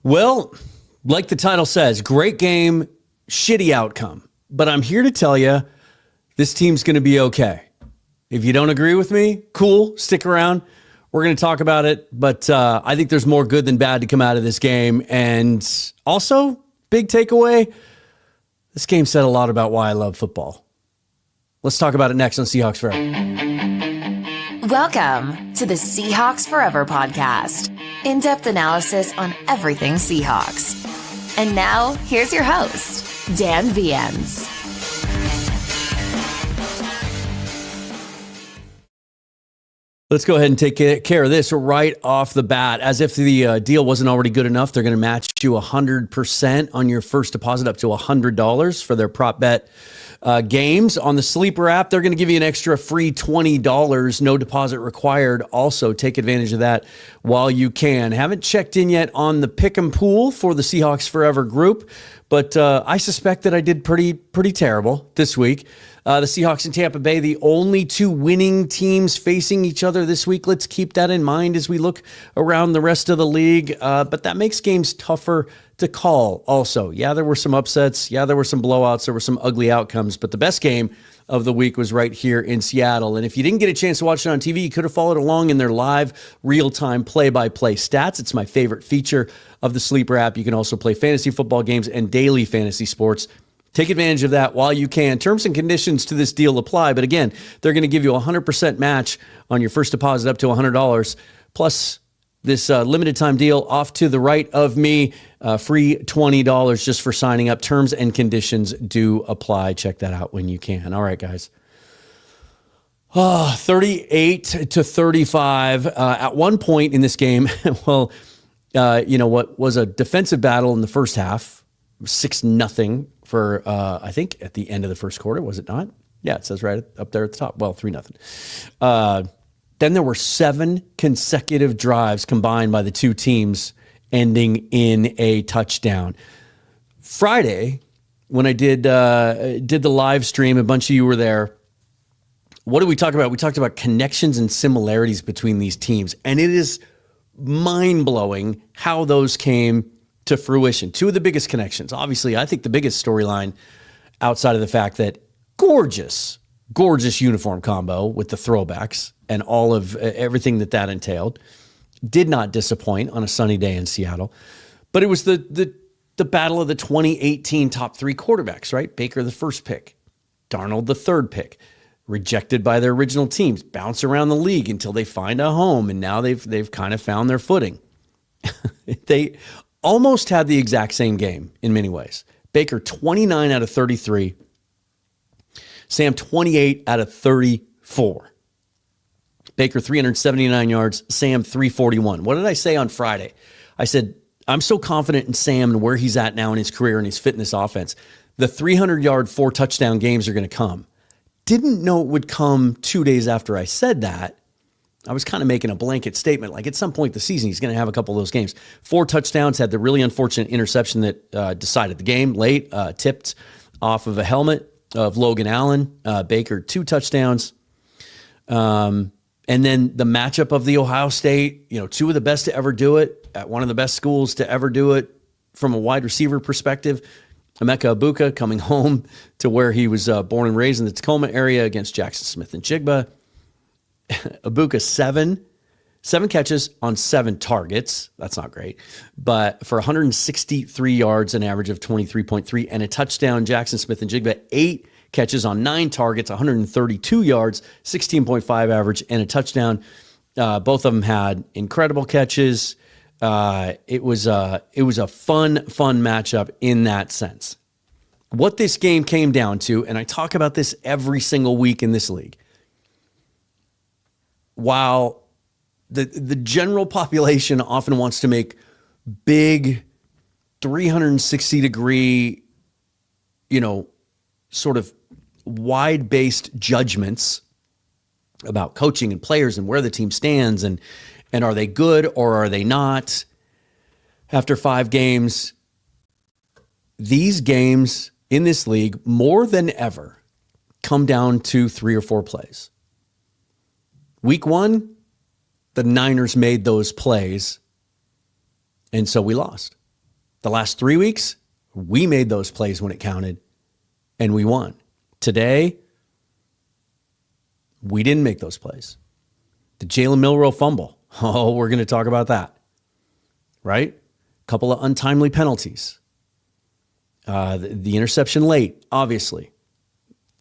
Well, like the title says, great game, shitty outcome. But I'm here to tell you, this team's going to be okay. If you don't agree with me, cool, stick around. We're going to talk about it. But I think there's more good than bad to come out of this game. And also, big takeaway, this game said a lot about why I love football. Let's talk about it next on Seahawks Forever. Welcome to the Seahawks Forever podcast. In-depth analysis on everything Seahawks. And now, here's your host, Dan Viens. Let's go ahead and take care of this right off the bat. As if the deal wasn't already good enough, they're going to match you 100% on your first deposit up to $100 for their prop bet games. On the Sleeper app, they're going to give you an extra free $20, no deposit required. Also, take advantage of that while you can. Haven't checked in yet on the Pick'em pool for the Seahawks Forever group, but I suspect that I did pretty terrible this week. The Seahawks and Tampa Bay, the only two winning teams facing each other this week. Let's keep that in mind as we look around the rest of the league. But that makes games tougher to call also. Yeah, there were some upsets. Yeah, there were some blowouts. There were some ugly outcomes. But the best game of the week was right here in Seattle. And if you didn't get a chance to watch it on TV, you could have followed along in their live real-time play-by-play stats. It's my favorite feature of the Sleeper app. You can also play fantasy football games and daily fantasy sports. Take advantage of that while you can. Terms and conditions to this deal apply. But again, they're going to give you a 100% match on your first deposit up to $100. Plus, this limited time deal off to the right of me, free $20 just for signing up. Terms and conditions do apply. Check that out when you can. All right, guys. 38-35. At one point in this game, what was a defensive battle in the first half, 6-0 for, I think, at the end of the first quarter, was it not? Yeah, it says right up there at the top. Well, 3-0. Then there were 7 consecutive drives combined by the two teams ending in a touchdown. Friday, when I did the live stream, a bunch of you were there. What did we talk about? We talked about connections and similarities between these teams, and it is mind-blowing how those came to fruition. Two of the biggest connections. Obviously, I think the biggest storyline outside of the fact that gorgeous uniform combo with the throwbacks and all of everything that entailed did not disappoint on a sunny day in Seattle. But it was the battle of the 2018 top 3 quarterbacks, right? Baker, the first pick, Darnold, the third pick, rejected by their original teams, bounce around the league until they find a home, and now they've kind of found their footing. They almost had the exact same game in many ways. Baker, 29 out of 33. Sam, 28 out of 34. Baker, 379 yards. Sam, 341. What did I say on Friday? I said, I'm so confident in Sam and where he's at now in his career and his fitness offense. The 300-yard, 4-touchdown games are going to come. Didn't know it would come 2 days after I said that. I was kind of making a blanket statement. Like at some point this season, he's going to have a couple of those games. 4 touchdowns, had the really unfortunate interception that decided the game late, tipped off of a helmet of Logan Allen. Baker, 2 touchdowns. And then the matchup of the Ohio State, 2 of the best to ever do it at one of the best schools to ever do it from a wide receiver perspective. Emeka Egbuka coming home to where he was born and raised in the Tacoma area against Jackson Smith and Jigba. Egbuka 7, 7 catches on 7 targets. That's not great. But for 163 yards, an average of 23.3, and a touchdown. Jackson Smith-Njigba, 8 catches on 9 targets, 132 yards, 16.5 average, and a touchdown. Both of them had incredible catches. It was a fun matchup in that sense. What this game came down to, and I talk about this every single week in this league, while the general population often wants to make big 360-degree, sort of wide-based judgments about coaching and players and where the team stands and are they good or are they not after 5 games. These games in this league, more than ever, come down to 3 or 4 plays. Week 1, the Niners made those plays, and so we lost. The last 3 weeks, we made those plays when it counted, and we won. Today, we didn't make those plays. The Jalen Milroe fumble. Oh, we're going to talk about that, right? A couple of untimely penalties. The interception late, obviously,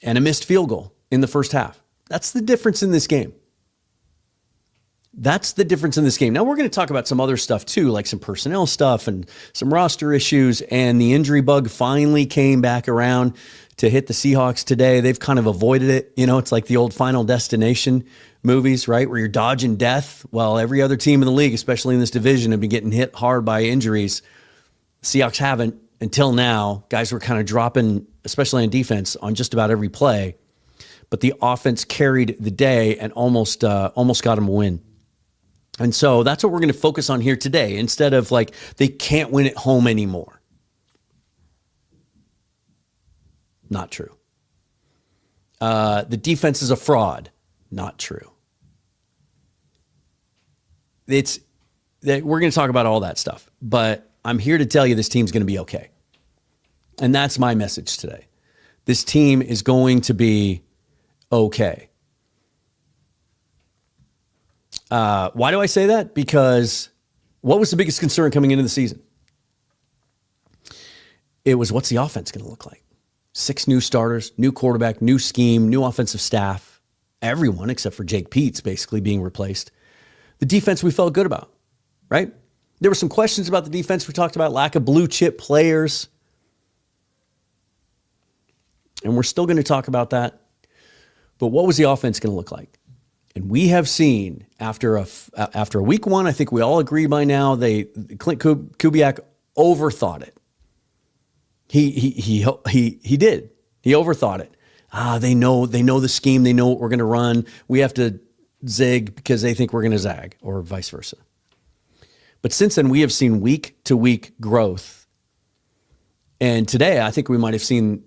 and a missed field goal in the first half. That's the difference in this game. That's the difference in this game. Now, we're going to talk about some other stuff too, like some personnel stuff and some roster issues, and the injury bug finally came back around to hit the Seahawks today. They've kind of avoided it. It's like the old Final Destination movies, right, where you're dodging death. Well, every other team in the league, especially in this division, have been getting hit hard by injuries. The Seahawks haven't until now. Guys were kind of dropping, especially on defense, on just about every play. But the offense carried the day and almost got them a win. And so that's what we're going to focus on here today, instead of like they can't win at home anymore. Not true. The defense is a fraud. Not true. We're going to talk about all that stuff, but I'm here to tell you this team's going to be okay. And that's my message today. This team is going to be okay. Why do I say that? Because what was the biggest concern coming into the season? It was, what's the offense going to look like? 6 new starters, new quarterback, new scheme, new offensive staff. Everyone except for Jake Peets basically being replaced. The defense we felt good about, right? There were some questions about the defense. We talked about lack of blue chip players. And we're still going to talk about that. But what was the offense going to look like? And we have seen after a week 1, I think we all agree by now, Clint Kubiak overthought it. He did. He overthought it. They know the scheme. They know what we're going to run. We have to zig because they think we're going to zag, or vice versa. But since then, we have seen week to week growth. And today, I think we might have seen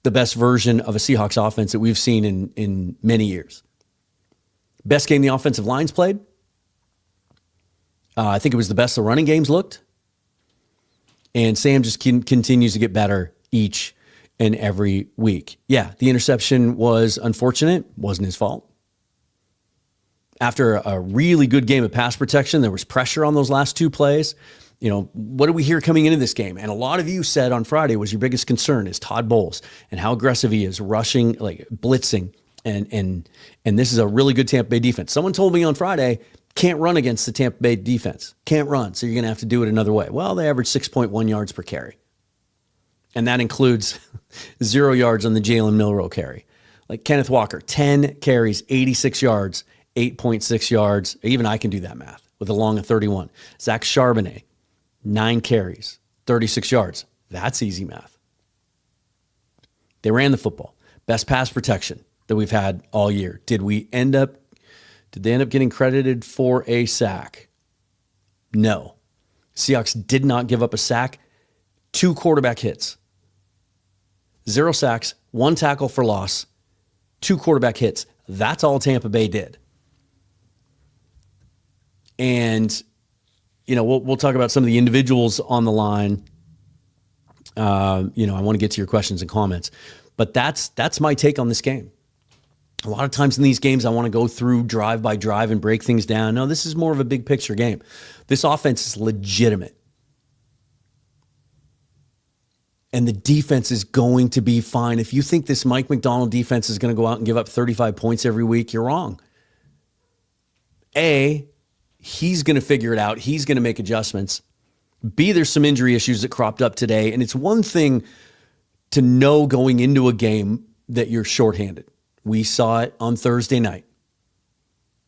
the best version of a Seahawks offense that we've seen in many years. Best game the offensive lines played. I think it was the best the running games looked. And Sam just continues to get better each and every week. Yeah, the interception was unfortunate. Wasn't his fault. After a really good game of pass protection, there was pressure on those last 2 plays. What did we hear coming into this game? And a lot of you said on Friday was your biggest concern is Todd Bowles and how aggressive he is, rushing, like blitzing. And this is a really good Tampa Bay defense. Someone told me on Friday, can't run against the Tampa Bay defense. Can't run, so you're going to have to do it another way. Well, they average 6.1 yards per carry. And that includes 0 yards on the Jalen Milroe carry. Like Kenneth Walker, 10 carries, 86 yards, 8.6 yards. Even I can do that math with a long of 31. Zach Charbonnet, 9 carries, 36 yards. That's easy math. They ran the football. Best pass protection that we've had all year. Did they end up getting credited for a sack? No. Seahawks did not give up a sack. 2 quarterback hits. 0 sacks, 1 tackle for loss, 2 quarterback hits. That's all Tampa Bay did. And, we'll talk about some of the individuals on the line. I want to get to your questions and comments. But that's my take on this game. A lot of times in these games, I want to go through drive by drive and break things down. No, this is more of a big picture game. This offense is legitimate. And the defense is going to be fine. If you think this Mike Macdonald defense is going to go out and give up 35 points every week, you're wrong. A, he's going to figure it out. He's going to make adjustments. B, there's some injury issues that cropped up today. And it's one thing to know going into a game that you're shorthanded. We saw it on Thursday night.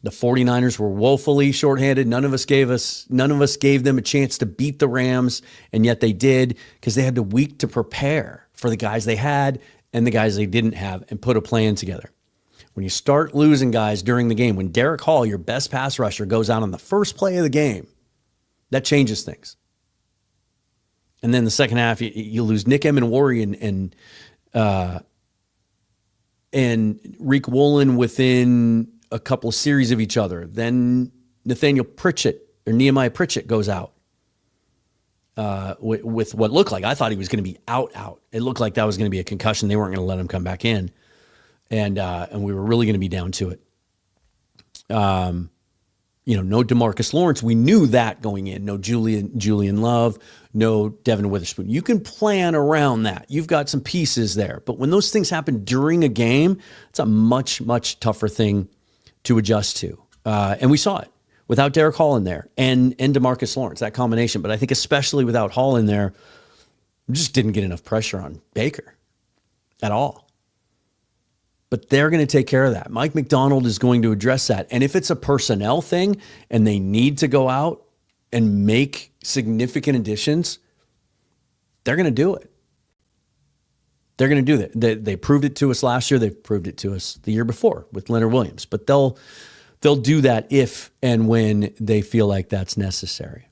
The 49ers were woefully shorthanded. None of us gave them a chance to beat the Rams, and yet they did because they had a week to prepare for the guys they had and the guys they didn't have and put a plan together. When you start losing guys during the game, when Derek Hall, your best pass rusher, goes out on the first play of the game, that changes things. And then the second half, you lose Nick Emenwari and Reek Woolen within a couple of series of each other. Then Nehemiah Pritchett goes out with what looked like, I thought he was going to be out. It looked like that was going to be a concussion. They weren't going to let him come back in. And we were really going to be down to it. No DeMarcus Lawrence. We knew that going in. No Julian Love. No Devin Witherspoon. You can plan around that. You've got some pieces there. But when those things happen during a game, it's a much, much tougher thing to adjust to. And we saw it without Derek Hall in there and DeMarcus Lawrence, that combination. But I think especially without Hall in there, just didn't get enough pressure on Baker at all. But they're going to take care of that. Mike Macdonald is going to address that. And if it's a personnel thing and they need to go out and make significant additions, they're going to do it. They're going to do that. They proved it to us last year. They've proved it to us the year before with Leonard Williams. But they'll do that if and when they feel like that's necessary.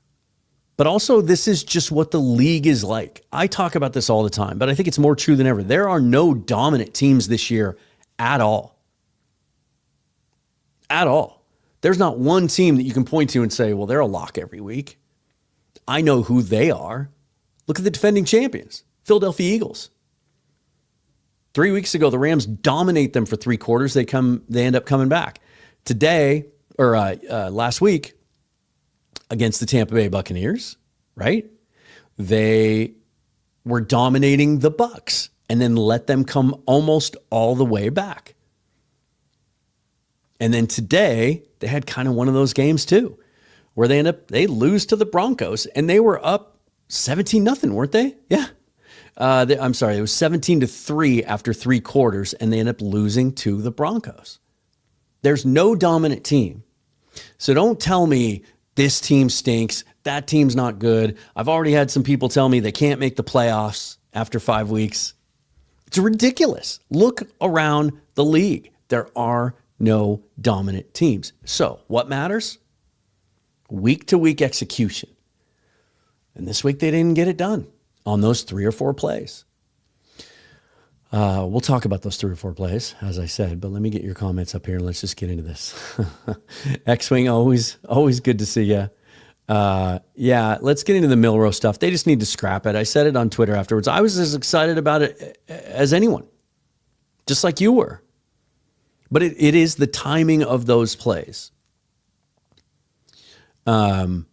But also, this is just what the league is like. I talk about this all the time, but I think it's more true than ever. There are no dominant teams this year at all. At all. There's not one team that you can point to and say, well, they're a lock every week. I know who they are. Look at the defending champions, Philadelphia Eagles. 3 weeks ago, the Rams dominate them for 3 quarters. They end up coming back. Today, or last week, against the Tampa Bay Buccaneers, right? They were dominating the Bucs and then let them come almost all the way back. And then today, they had kind of one of those games too, where they lose to the Broncos, and they were up 17-0, weren't they? Yeah. I'm sorry, it was 17-3 after 3 quarters, and they end up losing to the Broncos. There's no dominant team. So don't tell me this team stinks, that team's not good. I've already had some people tell me they can't make the playoffs after 5 weeks. It's ridiculous. Look around the league. There are no dominant teams. So what matters? Week-to-week execution. And this week they didn't get it done on those 3 or 4 plays. We'll talk about those 3 or 4 plays, as I said, but let me get your comments up here and let's just get into this. X-Wing, always good to see you. Yeah, let's get into the Milroe stuff. They just need to scrap it. I said it on Twitter afterwards. I was as excited about it as anyone, just like you were. But it is the timing of those plays. And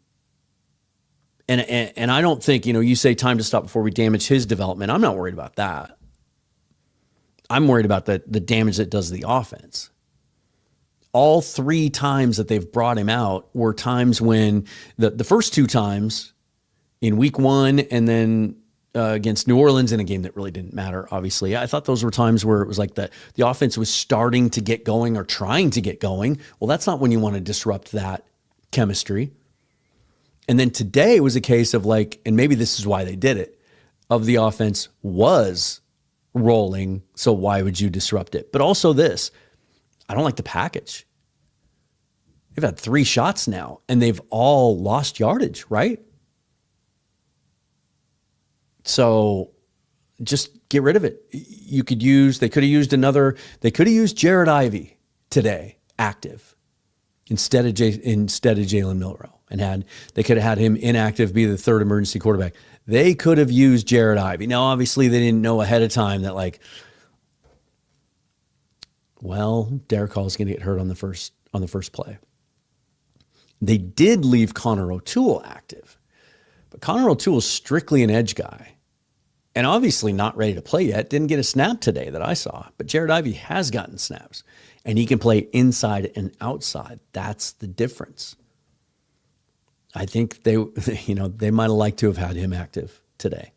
I don't think, you say time to stop before we damage his development. I'm not worried about that. I'm worried about the damage that does the offense. All 3 times that they've brought him out were times when the first 2 times in week 1 and then against New Orleans in a game that really didn't matter, obviously. I thought those were times where it was like the offense was starting to get going or trying to get going. Well, that's not when you want to disrupt that chemistry. And then today was a case of and maybe this is why they did it, of the offense was rolling, so why would you disrupt it? But also this, I don't like the package. They've had 3 shots now, and they've all lost yardage, right? So just get rid of it. They could have used Jared Ivey today, active, instead of Jalen Milroe. And they could have had him inactive, be the 3rd emergency quarterback. They could have used Jared Ivey. Now, obviously, they didn't know ahead of time that Well, Derek Hall is going to get hurt on the first play. They did leave Connor O'Toole active, but Connor O'Toole is strictly an edge guy and obviously not ready to play yet. Didn't get a snap today that I saw, but Jared Ivey has gotten snaps and he can play inside and outside. That's the difference. I think they might have liked to have had him active today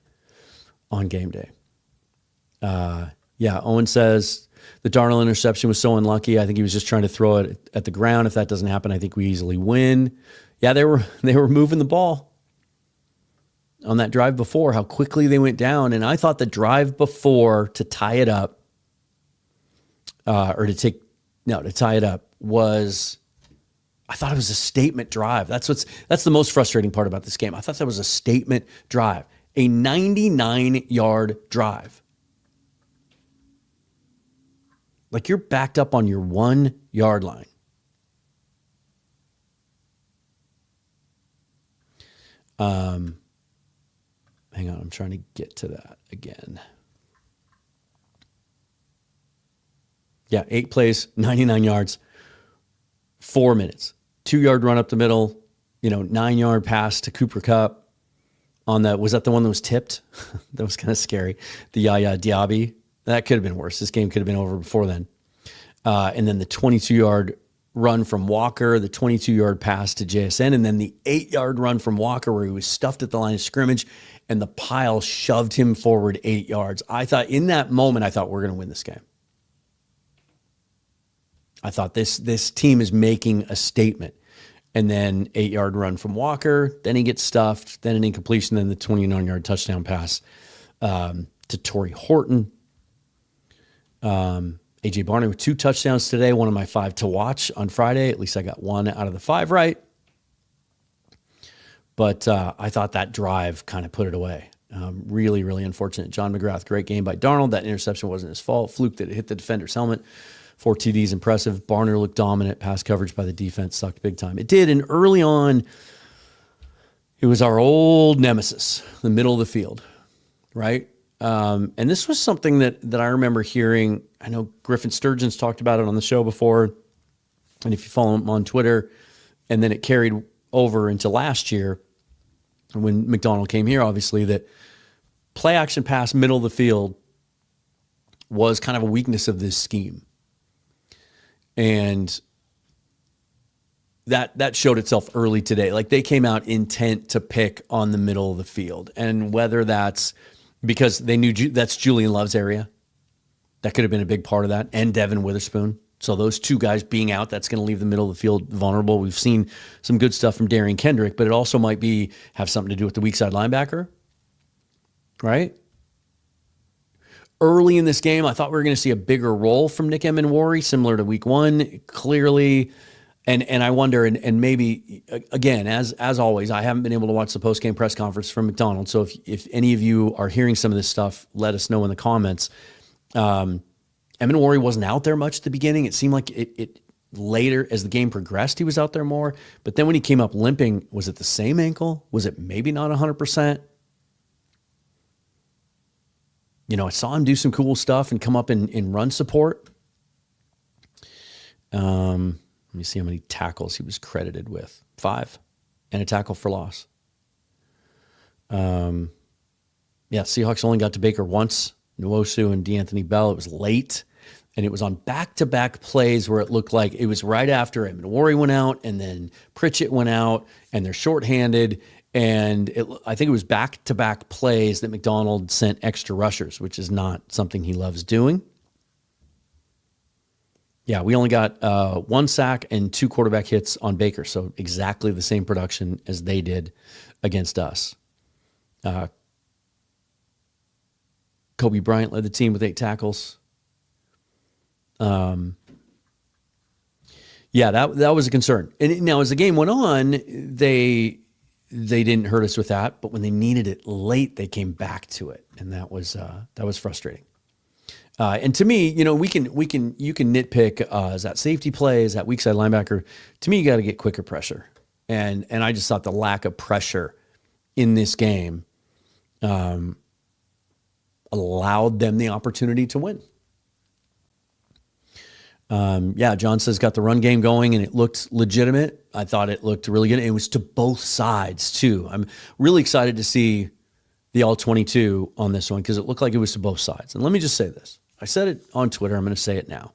on game day. Owen says the Darnold interception was so unlucky. I think he was just trying to throw it at the ground. If that doesn't happen, I think we easily win. Yeah, they were moving the ball on that drive before, how quickly they went down. And I thought the drive before to tie it up, to tie it up was, I thought it was a statement drive. That's the most frustrating part about this game. I thought that was a statement drive, a 99-yard drive. Like you're backed up on your 1 yard line. Hang on, I'm trying to get to that again. Yeah, 8 plays, 99 yards, 4 minutes. 2-yard run up the middle, 9-yard pass to Cooper Kupp on that. Was that the one that was tipped? That was kind of scary. The Yaya Diaby. That could have been worse. This game could have been over before then. And then the 22-yard run from Walker, the 22-yard pass to JSN, and then the 8-yard run from Walker where he was stuffed at the line of scrimmage and the pile shoved him forward 8 yards. I thought in that moment, we're going to win this game. I thought this team is making a statement. And then 8-yard run from Walker, then he gets stuffed, then an incompletion, then the 29-yard touchdown pass to Torrey Horton. A.J. Barney with 2 touchdowns today, one of my 5 to watch on Friday. At least I got 1 out of the 5 right. But I thought that drive kind of put it away. Really, really unfortunate. John McGrath, great game by Darnold. That interception wasn't his fault. Fluke that hit the defender's helmet. 4 TDs, impressive. Barner looked dominant. Pass coverage by the defense sucked big time. It did, and early on, it was our old nemesis, the middle of the field, right? And this was something that I remember hearing. I know Griffin Sturgeon's talked about it on the show before, and if you follow him on Twitter, and then it carried over into last year when McDonald came here, obviously, that play action pass middle of the field was kind of a weakness of this scheme. And that showed itself early today. Like they came out intent to pick on the middle of the field. And whether that's because they knew that's Julian Love's area, that could have been a big part of that, and Devin Witherspoon. So those 2 guys being out, that's going to leave the middle of the field vulnerable. We've seen some good stuff from Darian Kendrick, but it also might have something to do with the weak side linebacker, right? Early in this game, I thought we were going to see a bigger role from Nick Emenwari, similar to week 1, clearly. And I wonder, and maybe, again, as always, I haven't been able to watch the post-game press conference from McDonald. So if any of you are hearing some of this stuff, let us know in the comments. Emenwari wasn't out there much at the beginning. It seemed like it later, as the game progressed, he was out there more. But then when he came up limping, was it the same ankle? Was it maybe not 100%? I saw him do some cool stuff and come up in run support. Let me see how many tackles he was credited with. 5 and a tackle for loss. Seahawks only got to Baker once, Nwosu and DeAnthony Bell. It was late, and it was on back-to-back plays where it looked like it was right after Emenwari went out, and then Pritchett went out, and they're shorthanded. And I think it was back-to-back plays that McDonald sent extra rushers, which is not something he loves doing. Yeah, we only got 1 sack and 2 quarterback hits on Baker, so exactly the same production as they did against us. Kobe Bryant led the team with 8 tackles. That was a concern. And now as the game went on, they didn't hurt us with that, but when they needed it late, they came back to it, and that was frustrating. And to me, you can nitpick, is that safety play, is that weak side linebacker? To me, you got to get quicker pressure, and I just thought the lack of pressure in this game allowed them the opportunity to win. John says got the run game going and it looked legitimate. I thought it looked really good. It was to both sides too. I'm really excited to see the all 22 on this one because it looked like it was to both sides. And let me just say this. I said it on Twitter. I'm going to say it now.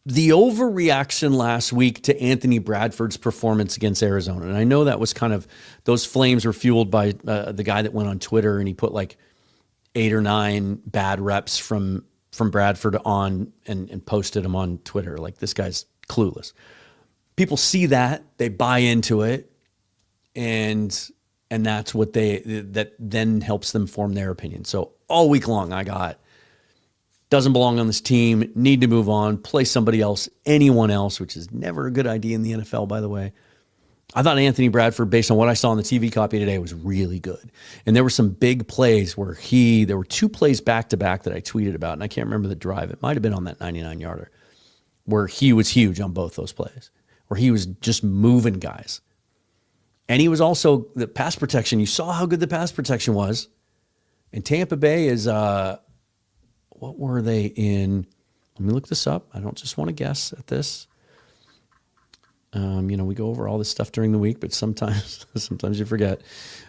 The overreaction last week to Anthony Bradford's performance against Arizona, and I know that was kind of, those flames were fueled by the guy that went on Twitter and he put like 8 or 9 bad reps from Bradford on and posted them on Twitter. Like, this guy's clueless. People see that, they buy into it, and that's what that then helps them form their opinion. So all week long I got, doesn't belong on this team, need to move on, play somebody else, anyone else, which is never a good idea in the NFL, by the way. I thought Anthony Bradford, based on what I saw on the TV copy today, was really good. And there were some big plays where there were 2 plays back-to-back that I tweeted about, and I can't remember the drive. It might have been on that 99-yarder, where he was huge on both those plays, where he was just moving guys. And he was also, the pass protection, you saw how good the pass protection was. And Tampa Bay is... what were they in? Let me look this up. I don't just want to guess at this. We go over all this stuff during the week, but sometimes you forget.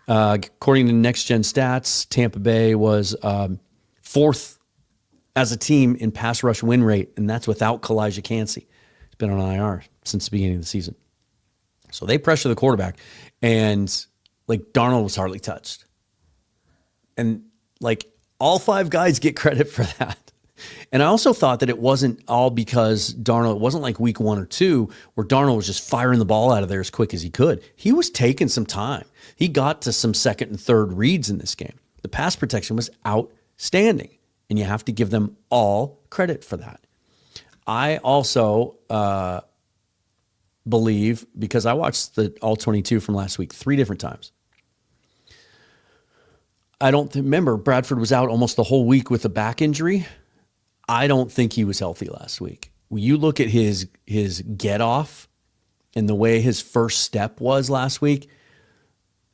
According to Next Gen Stats, Tampa Bay was 4th as a team in pass rush win rate, and that's without Kalijah Cansey. He's been on IR since the beginning of the season. So they pressure the quarterback, and like Darnold was hardly touched. And like, all 5 guys get credit for that. And I also thought that it wasn't all because Darnold, it wasn't like week 1 or 2 where Darnold was just firing the ball out of there as quick as he could. He was taking some time. He got to some second and third reads in this game. The pass protection was outstanding, and you have to give them all credit for that. I also believe, because I watched the all 22 from last week 3 different times. I don't remember, Bradford was out almost the whole week with a back injury. I don't think he was healthy last week. When you look at his get off and the way his first step was last week,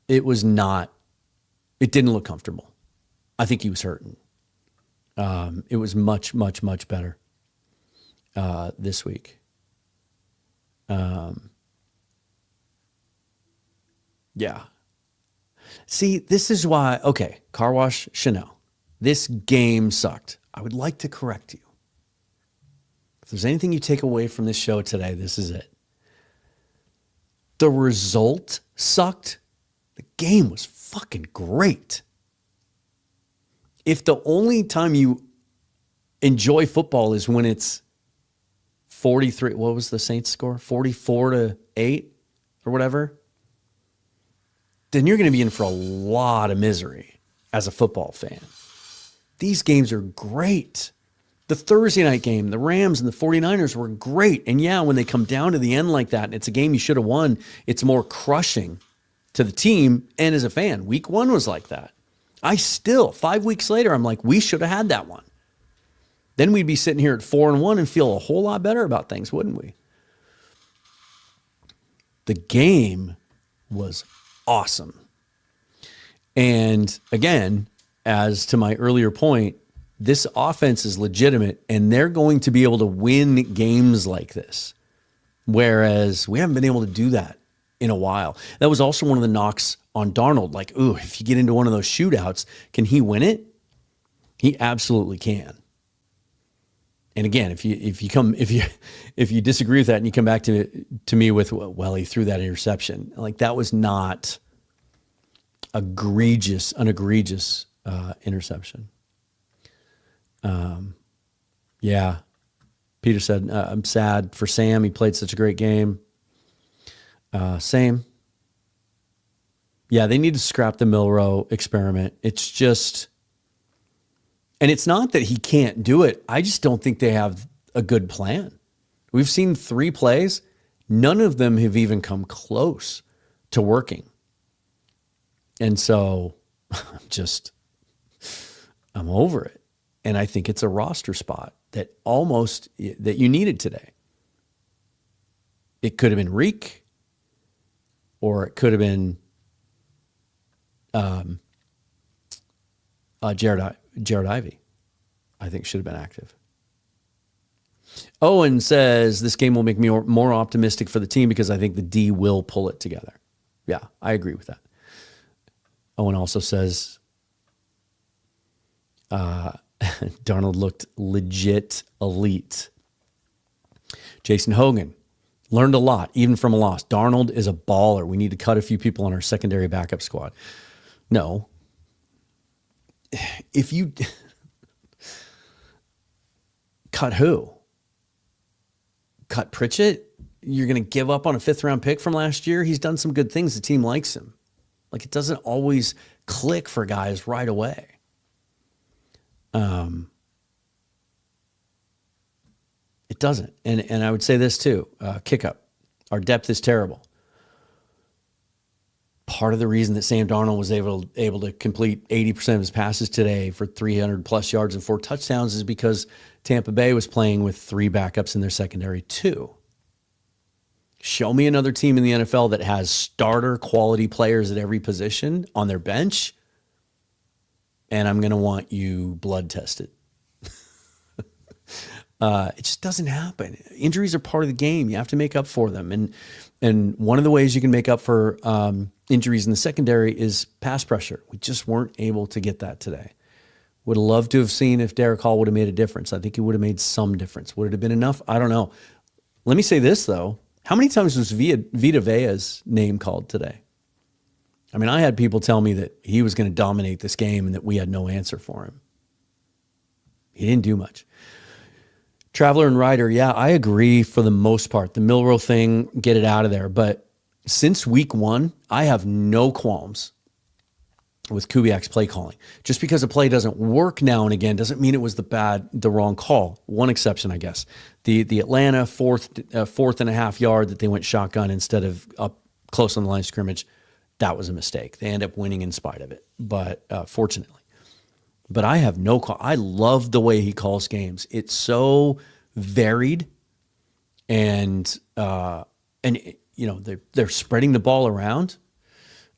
it didn't look comfortable. I think he was hurting. It was much, much, much better this week. Yeah. See, this is why, okay, Car Wash Chanel, this game sucked. I would like to correct you. If there's anything you take away from this show today, this is it. The result sucked. The game was fucking great. If the only time you enjoy football is when it's 43, what was the Saints score? 44-8 or whatever, then you're going to be in for a lot of misery as a football fan. These games are great. The Thursday night game, the Rams and the 49ers were great. And yeah, when they come down to the end like that, and it's a game you should have won, it's more crushing to the team and as a fan. Week 1 was like that. I still, 5 weeks later, I'm like, we should have had that one. Then we'd be sitting here at 4-1 and feel a whole lot better about things, wouldn't we? The game was awesome. And again, as to my earlier point, this offense is legitimate and they're going to be able to win games like this. Whereas we haven't been able to do that in a while. That was also one of the knocks on Darnold. Like, ooh, if you get into one of those shootouts, can he win it? He absolutely can. And again, if you disagree with that and you come back to me with, well, he threw that interception, like that was not an egregious interception. Yeah. Peter said, I'm sad for Sam. He played such a great game. Same. Yeah, they need to scrap the Milroe experiment. It's just, and it's not that he can't do it. I just don't think they have a good plan. We've seen 3 plays. None of them have even come close to working. And so I'm over it. And I think it's a roster spot that you needed today. It could have been Reek, or it could have been Jared Ivey. I think should have been active. Owen says this game will make me more optimistic for the team because I think the D will pull it together. Yeah, I agree with that. Owen also says Darnold looked legit elite. Jason Hogan learned a lot, even from a loss. Darnold is a baller. We need to cut a few people on our secondary backup squad. No. If you cut who? Cut Pritchett? You're going to give up on a 5th-round pick from last year? He's done some good things. The team likes him. Like, it doesn't always click for guys right away. It doesn't. And I would say this too, kick up. Our depth is terrible. Part of the reason that Sam Darnold was able to complete 80% of his passes today for 300 plus yards and 4 touchdowns is because Tampa Bay was playing with 3 backups in their secondary too. Show me another team in the NFL that has starter quality players at every position on their bench, and I'm going to want you blood tested. It just doesn't happen. Injuries are part of the game. You have to make up for them. And one of the ways you can make up for injuries in the secondary is pass pressure. We just weren't able to get that today. Would have loved to have seen if Derek Hall would have made a difference. I think he would have made some difference. Would it have been enough? I don't know. Let me say this, though. How many times was Vita Vea's name called today? I mean, I had people tell me that he was going to dominate this game and that we had no answer for him. He didn't do much. Traveler and Ryder, yeah, I agree for the most part. The Milrow thing, get it out of there. But since week 1, I have no qualms with Kubiak's play calling. Just because a play doesn't work now and again doesn't mean it was the wrong call. One exception, I guess. The Atlanta fourth and a half yard that they went shotgun instead of up close on the line of scrimmage, that was a mistake. They end up winning in spite of it, but fortunately. But I have no call. I love the way he calls games. It's so varied, and you know they're spreading the ball around.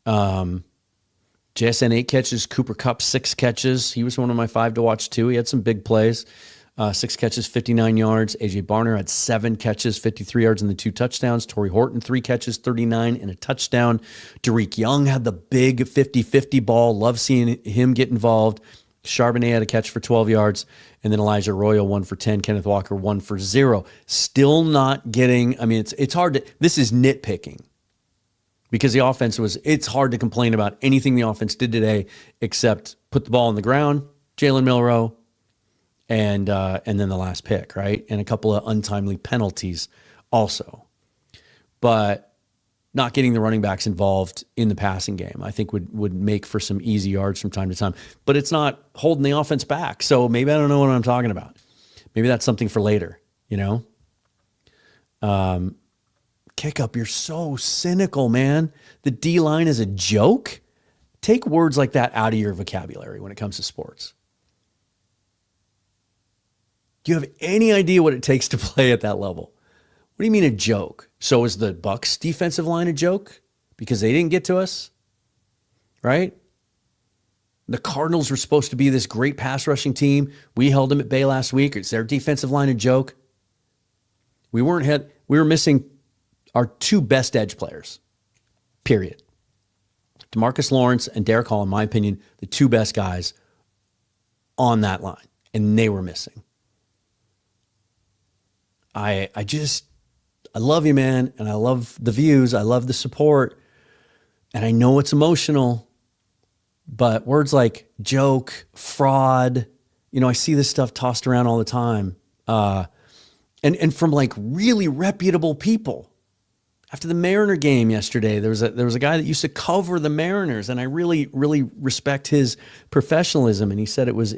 JSN 8 catches, Cooper Kupp 6 catches. He was one of my 5 to watch too. He had some big plays. 6 catches, 59 yards. AJ Barner had 7 catches, 53 yards and the 2 touchdowns. Torrey Horton 3 catches, 39 and a touchdown. Derek Young had the big 50-50 ball. Love seeing him get involved. Charbonnet had a catch for 12 yards, and then Elijah Arroyo 1 for 10, Kenneth Walker 1 for 0. Still not getting, I mean, it's hard to, this is nitpicking because the offense it's hard to complain about anything the offense did today except put the ball on the ground, Jalen Milrow, and then the last pick, right? And a couple of untimely penalties also. But not getting the running backs involved in the passing game, I think would make for some easy yards from time to time. But it's not holding the offense back. So maybe I don't know what I'm talking about. Maybe that's something for later, you know? Kick up, you're so cynical, man. The D-line is a joke? Take words like that out of your vocabulary when it comes to sports. Do you have any idea what it takes to play at that level? What do you mean a joke? So is the Bucs defensive line a joke because they didn't get to us? Right? The Cardinals were supposed to be this great pass rushing team. We held them at bay last week. Is their defensive line a joke? We were missing our 2 best edge players. Period. DeMarcus Lawrence and Derek Hall, in my opinion, the 2 best guys on that line. And they were missing. I love you, man, and I love the views. I love the support, and I know it's emotional, but words like joke, fraud, you know, I see this stuff tossed around all the time, and from like really reputable people. After the Mariner game yesterday, there was a guy that used to cover the Mariners, and I really, really respect his professionalism, and he said it was.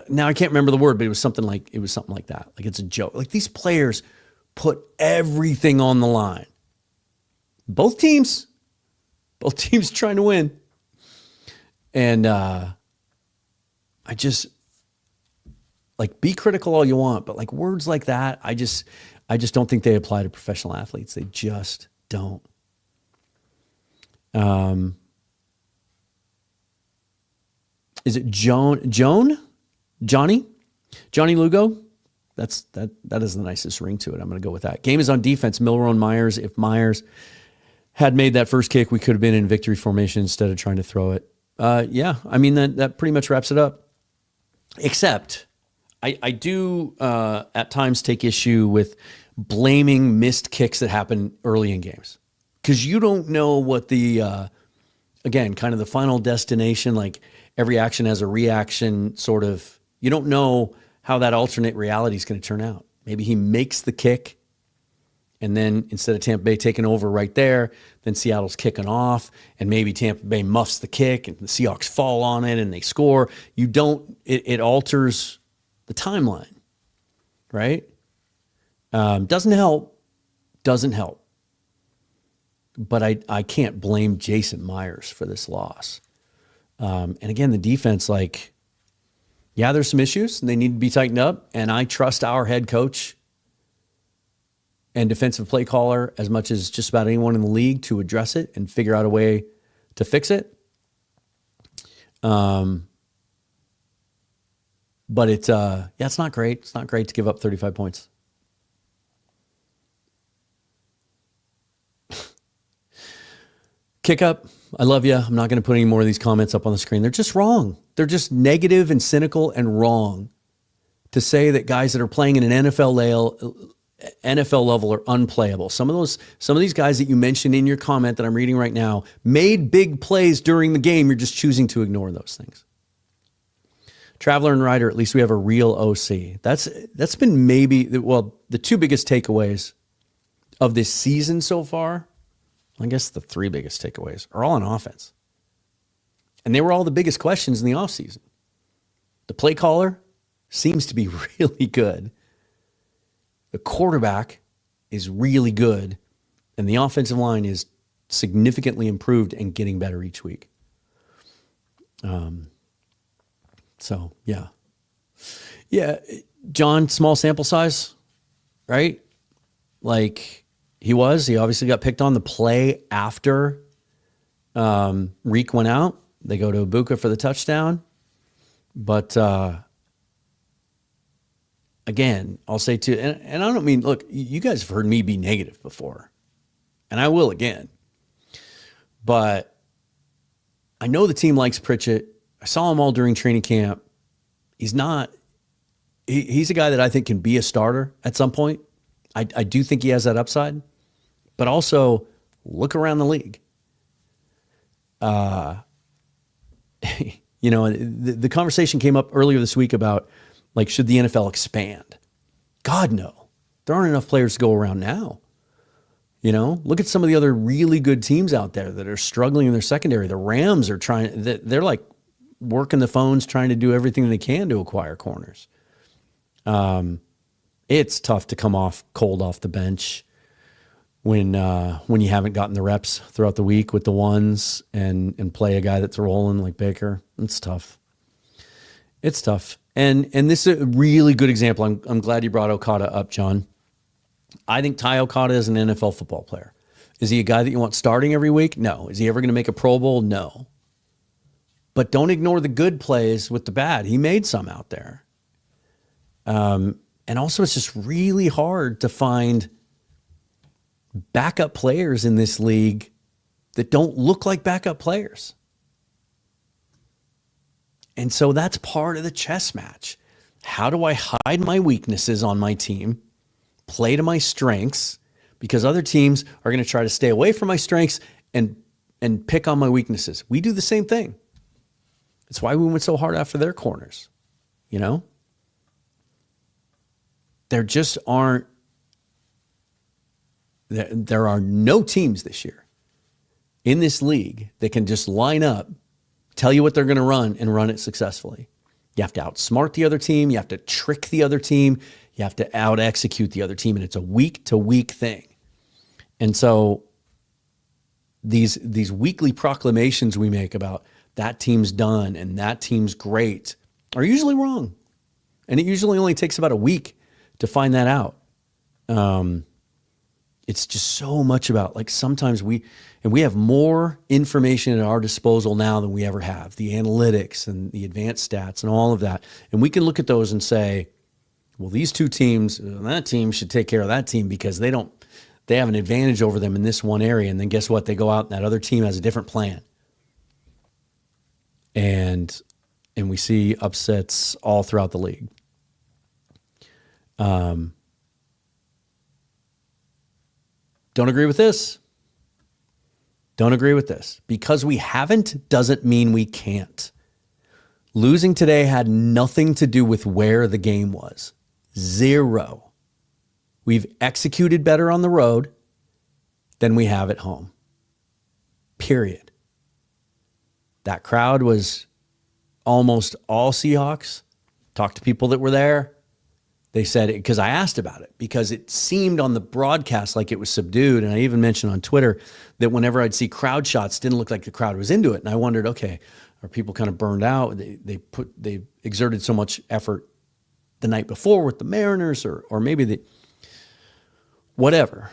Now I can't remember the word, but it was something like that. Like it's a joke. Like these players put everything on the line. Both teams trying to win. And I just like be critical all you want, but like words like that, I just don't think they apply to professional athletes. They just don't. Is it Johnny Lugo? That is the nicest ring to it. I'm going to go with that. Game is on defense. Milroe Myers. If Myers had made that first kick, we could have been in victory formation instead of trying to throw it. Yeah, I mean, that pretty much wraps it up. Except I do at times take issue with blaming missed kicks that happen early in games. Because you don't know what the, again, kind of the final destination, like every action has a reaction sort of, you don't know how that alternate reality is going to turn out. Maybe he makes the kick, and then instead of Tampa Bay taking over right there, then Seattle's kicking off, and maybe Tampa Bay muffs the kick, and the Seahawks fall on it, and they score. It alters the timeline, right? Doesn't help. But I can't blame Jason Myers for this loss. And again, the defense, yeah, there's some issues and they need to be tightened up. And I trust our head coach and defensive play caller as much as just about anyone in the league to address it and figure out a way to fix it. But it's not great. It's not great to give up 35 points. Kick up. I love you. I'm not going to put any more of these comments up on the screen. They're just wrong. They're just negative and cynical and wrong to say that guys that are playing in an NFL level are unplayable. Some of these guys that you mentioned in your comment that I'm reading right now made big plays during the game. You're just choosing to ignore those things. Traveler and Ryder, at least we have a real OC. That's been the two biggest takeaways of this season so far. I guess the three biggest takeaways are all on offense. And they were all the biggest questions in the offseason. The play caller seems to be really good. The quarterback is really good. And the offensive line is significantly improved and getting better each week. So, yeah. Yeah, John, small sample size, right? He obviously got picked on the play after Reek went out. They go to Ibuka for the touchdown. But again, I'll say too, and I don't mean, look, you guys have heard me be negative before, and I will again. But I know the team likes Pritchett. I saw him all during training camp. He's a guy that I think can be a starter at some point. I do think he has that upside. But also, look around the league. The conversation came up earlier this week about, should the NFL expand? God, no. There aren't enough players to go around now. Look at some of the other really good teams out there that are struggling in their secondary. The Rams are they're working the phones, trying to do everything they can to acquire corners. It's tough to come cold off the bench when you haven't gotten the reps throughout the week with the ones and play a guy that's rolling like Baker. It's tough. It's tough. And this is a really good example. I'm glad you brought Okada up, John. I think Ty Okada is an NFL football player. Is he a guy that you want starting every week? No. Is he ever going to make a Pro Bowl? No. But don't ignore the good plays with the bad. He made some out there. And also, it's just really hard to find backup players in this league that don't look like backup players. And so that's part of the chess match. How do I hide my weaknesses on my team, play to my strengths, because other teams are going to try to stay away from my strengths and pick on my weaknesses. We do the same thing. It's why we went so hard after their corners. There just aren't. There are no teams this year in this league that can just line up, tell you what they're going to run, and run it successfully. You have to outsmart the other team. You have to trick the other team. You have to out-execute the other team, and it's a week-to-week thing. And so these weekly proclamations we make about that team's done and that team's great are usually wrong. And it usually only takes about a week to find that out. it's just so much about, like, sometimes we have more information at our disposal now than we ever have, the analytics and the advanced stats and all of that. And we can look at those and say, well, these two teams, that team should take care of that team because they have an advantage over them in this one area. And then guess what? They go out and that other team has a different plan. And we see upsets all throughout the league. Don't agree with this. Don't agree with this. Because we haven't doesn't mean we can't. Losing today had nothing to do with where the game was. Zero. We've executed better on the road than we have at home. Period. That crowd was almost all Seahawks. Talked to people that were there. They said, because I asked about it, because it seemed on the broadcast like it was subdued. And I even mentioned on Twitter that whenever I'd see crowd shots, didn't look like the crowd was into it. And I wondered, okay, are people kind of burned out? They exerted so much effort the night before with the Mariners, or maybe whatever.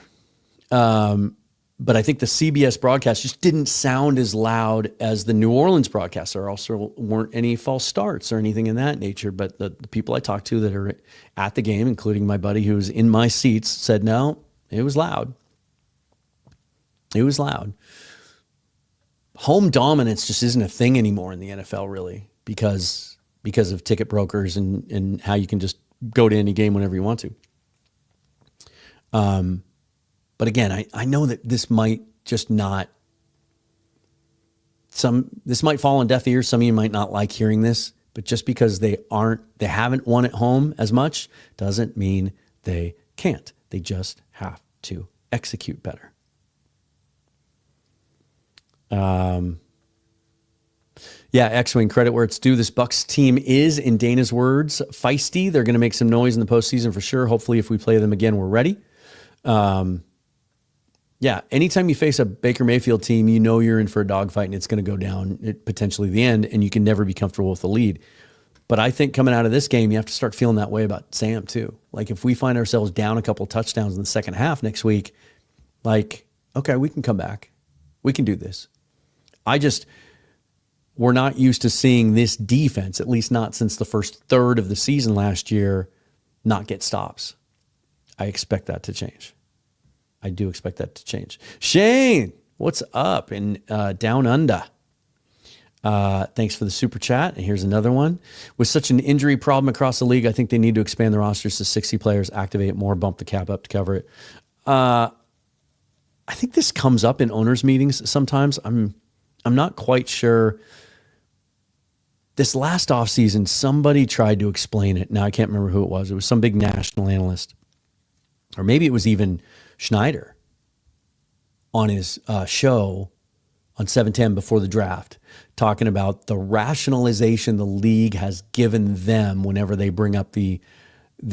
But I think the CBS broadcast just didn't sound as loud as the New Orleans broadcast. There also weren't any false starts or anything in that nature. But the people I talked to that are at the game, including my buddy who was in my seats, said, no, it was loud. It was loud. Home dominance just isn't a thing anymore in the NFL, really, because of ticket brokers and how you can just go to any game whenever you want to. But again, I know that this might just not, this might fall on deaf ears. Some of you might not like hearing this, but just because they haven't won at home as much doesn't mean they can't. They just have to execute better. Yeah, X-Wing, credit where it's due. This Bucs team is, in Dana's words, feisty. They're going to make some noise in the postseason for sure. Hopefully, if we play them again, we're ready. Yeah, anytime you face a Baker Mayfield team, you know you're in for a dogfight and it's going to go down at potentially the end, and you can never be comfortable with the lead. But I think coming out of this game, you have to start feeling that way about Sam too. Like if we find ourselves down a couple of touchdowns in the second half next week, like, okay, we can come back. We can do this. We're not used to seeing this defense, at least not since the first third of the season last year, not get stops. I expect that to change. I do expect that to change. Shane, what's up in Down Under? Thanks for the super chat. And here's another one. With such an injury problem across the league, I think they need to expand the rosters to 60 players, activate more, bump the cap up to cover it. I think this comes up in owners' meetings sometimes. I'm not quite sure. This last offseason, somebody tried to explain it. Now, I can't remember who it was. It was some big national analyst. Or maybe it was even Schneider on his show on 710 before the draft, talking about the rationalization the league has given them whenever they bring up the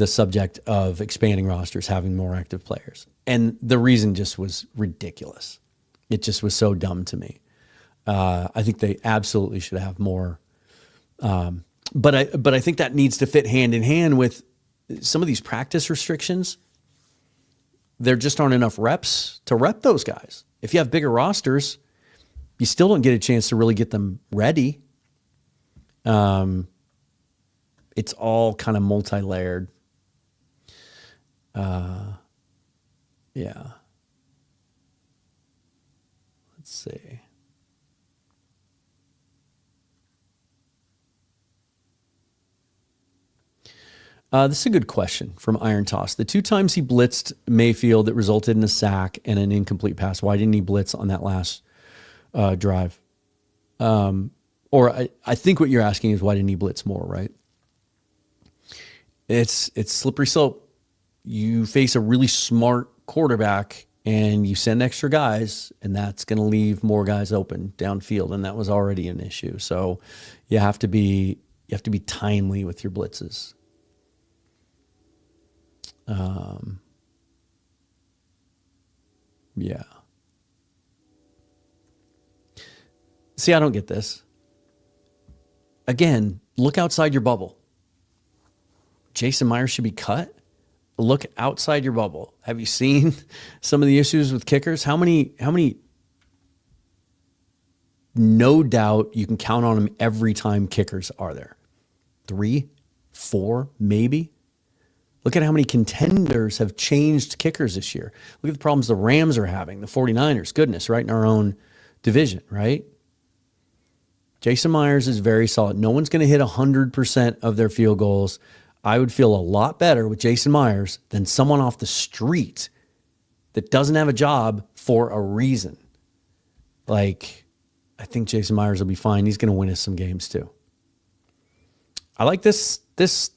subject of expanding rosters, having more active players. And the reason just was ridiculous. It just was so dumb to me. I think they absolutely should have more. But I think that needs to fit hand in hand with some of these practice restrictions. There just aren't enough reps to rep those guys. If you have bigger rosters, you still don't get a chance to really get them ready. It's all kind of multi-layered. Yeah. Let's see. This is a good question from Iron Toss. The 2 times he blitzed Mayfield that resulted in a sack and an incomplete pass, why didn't he blitz on that last drive? Or I think what you're asking is why didn't he blitz more, right? It's slippery slope. You face a really smart quarterback and you send extra guys, and that's going to leave more guys open downfield, and that was already an issue. So you have to be timely with your blitzes. Yeah. See, I don't get this. Again, look outside your bubble. Jason Myers should be cut. look outside your bubble. Have you seen some of the issues with kickers? How many, no doubt you can count on them every time kickers are there? 3, 4, maybe? Look at how many contenders have changed kickers this year. Look at the problems the Rams are having, the 49ers. Goodness, right in our own division, right? Jason Myers is very solid. No one's going to hit 100% of their field goals. I would feel a lot better with Jason Myers than someone off the street that doesn't have a job for a reason. Like, I think Jason Myers will be fine. He's going to win us some games too. I like this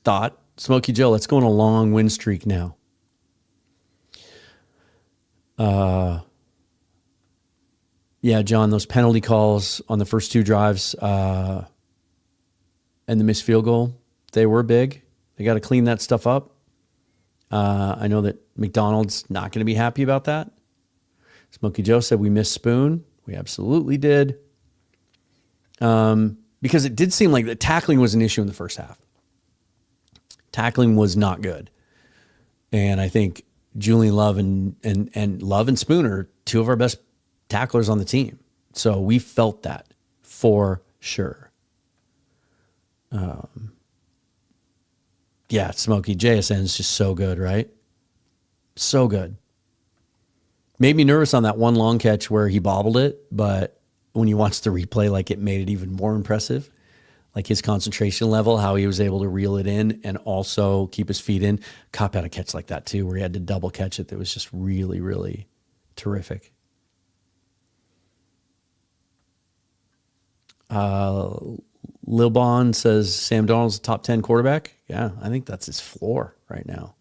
thought. Smokey Joe, let's go on a long win streak now. Yeah, John, those penalty calls on the first 2 drives and the missed field goal, they were big. They got to clean that stuff up. I know that McDonald's not going to be happy about that. Smokey Joe said we missed Spoon. We absolutely did. Because it did seem like the tackling was an issue in the first half. Tackling was not good. And I think Julian Love and Love and Spoon are 2 of our best tacklers on the team. So we felt that for sure. Yeah, Smokey, JSN is just so good, right? So good. Made me nervous on that one long catch where he bobbled it, but when you watch the replay, like it made it even more impressive. Like his concentration level, how he was able to reel it in and also keep his feet in. Cop had a catch like that too, where he had to double catch it. That was just really, really terrific. Lil Bon says Sam Darnold's a top 10 quarterback. Yeah, I think that's his floor right now.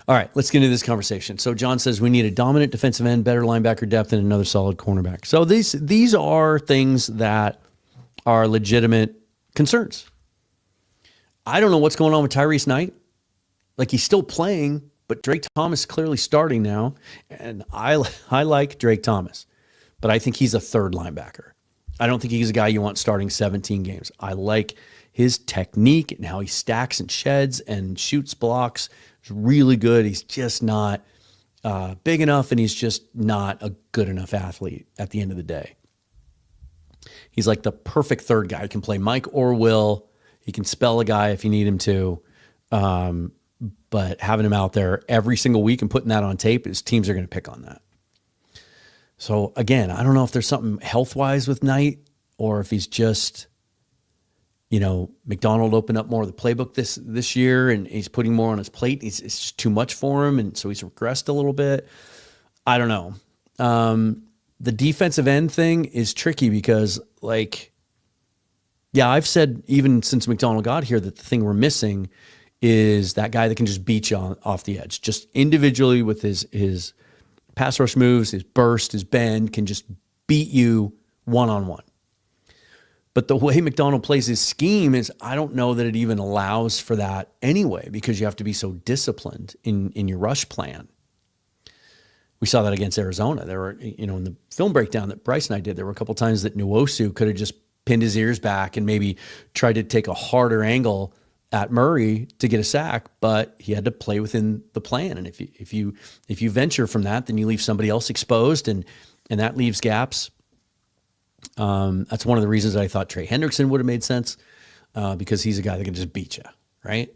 All right, let's get into this conversation. So John says we need a dominant defensive end, better linebacker depth, and another solid cornerback. So these are things that are legitimate concerns. I don't know what's going on with Tyrese Knight. Like, he's still playing, but Drake Thomas clearly starting now. And I like Drake Thomas, but I think he's a third linebacker. I don't think he's a guy you want starting 17 games. I like his technique and how he stacks and sheds and shoots blocks. It's really good. He's just not big enough, and he's just not a good enough athlete at the end of the day. He's like the perfect third guy. He can play Mike or Will. He can spell a guy if you need him to. But having him out there every single week and putting that on tape, his teams are going to pick on that. So again, I don't know if there's something health-wise with Knight or if he's just, McDonald opened up more of the playbook this year and he's putting more on his plate. It's just too much for him, and so he's regressed a little bit. I don't know. The defensive end thing is tricky because, I've said even since McDonald got here that the thing we're missing is that guy that can just beat you off the edge, just individually with his pass rush moves, his burst, his bend, can just beat you one-on-one. But the way McDonald plays his scheme is, I don't know that it even allows for that anyway, because you have to be so disciplined in your rush plan. We saw that against Arizona. There were, in the film breakdown that Bryce and I did, there were a couple times that Nwosu could have just pinned his ears back and maybe tried to take a harder angle at Murray to get a sack, but he had to play within the plan. And if you venture from that, then you leave somebody else exposed, and that leaves gaps. That's one of the reasons I thought Trey Hendrickson would have made sense, because he's a guy that can just beat you, right?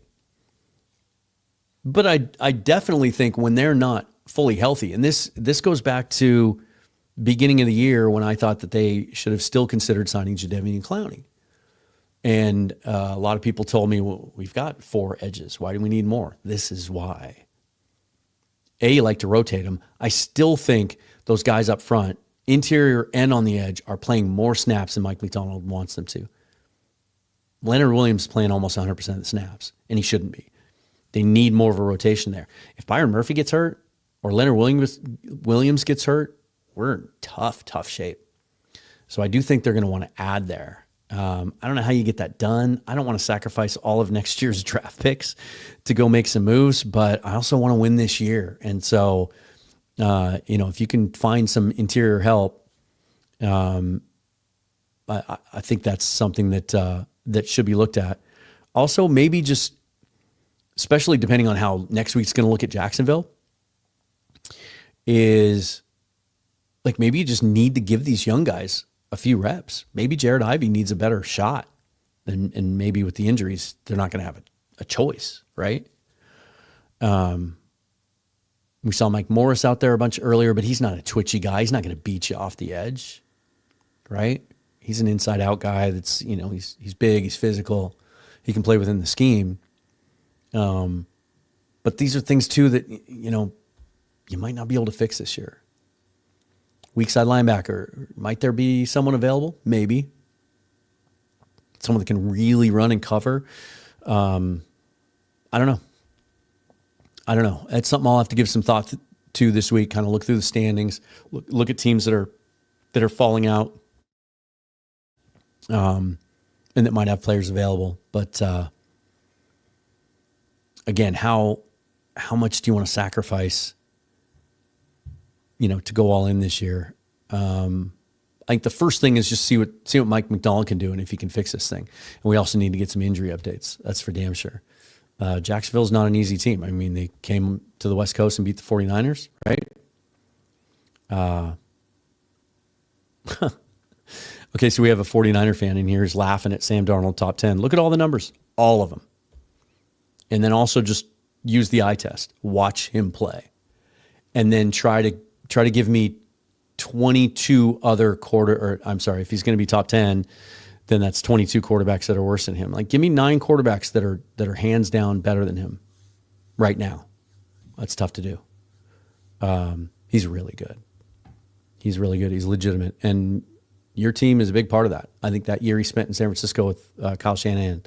But I definitely think when they're not fully healthy, and this goes back to beginning of the year when I thought that they should have still considered signing Jadeveon Clowney. And a lot of people told me, well, we've got 4 edges. Why do we need more? This is why. You like to rotate them. I still think those guys up front, interior and on the edge, are playing more snaps than Mike McDonald wants them to. Leonard Williams is playing almost 100% of the snaps, and he shouldn't be. They need more of a rotation there. If Byron Murphy gets hurt or Leonard Williams gets hurt, we're in tough shape. So I do think they're going to want to add there. I don't know how you get that done. I don't want to sacrifice all of next year's draft picks to go make some moves, but I also want to win this year. And so, if you can find some interior help, I think that's something that should be looked at. Also, maybe just especially depending on how next week's going to look at Jacksonville, is like maybe you just need to give these young guys a few reps. Maybe Jared Ivey needs a better shot, and maybe with the injuries, they're not going to have a choice, right? We saw Mike Morris out there a bunch earlier, but he's not a twitchy guy. He's not going to beat you off the edge, right? He's an inside-out guy that's, he's big, he's physical. He can play within the scheme. But these are things, too, that, you might not be able to fix this year. Weak side linebacker. Might there be someone available? Maybe. Someone that can really run and cover. I don't know. It's something I'll have to give some thought to this week. Kind of look through the standings, look at teams that are falling out, and that might have players available. But again, how much do you want to sacrifice? To go all in this year. I think the first thing is just see what Mike McDonald can do and if he can fix this thing. And we also need to get some injury updates. That's for damn sure. Jacksonville's not an easy team. I mean, they came to the West Coast and beat the 49ers, right? Okay, so we have a 49er fan in here who's laughing at Sam Darnold top 10. Look at all the numbers, all of them. And then also just use the eye test. Watch him play. And then try to give me 22 other if he's going to be top 10, then that's 22 quarterbacks that are worse than him. Like, give me 9 quarterbacks that are hands down better than him right now. That's tough to do. He's really good. He's really good. He's legitimate. And your team is a big part of that. I think that year he spent in San Francisco with Kyle Shanahan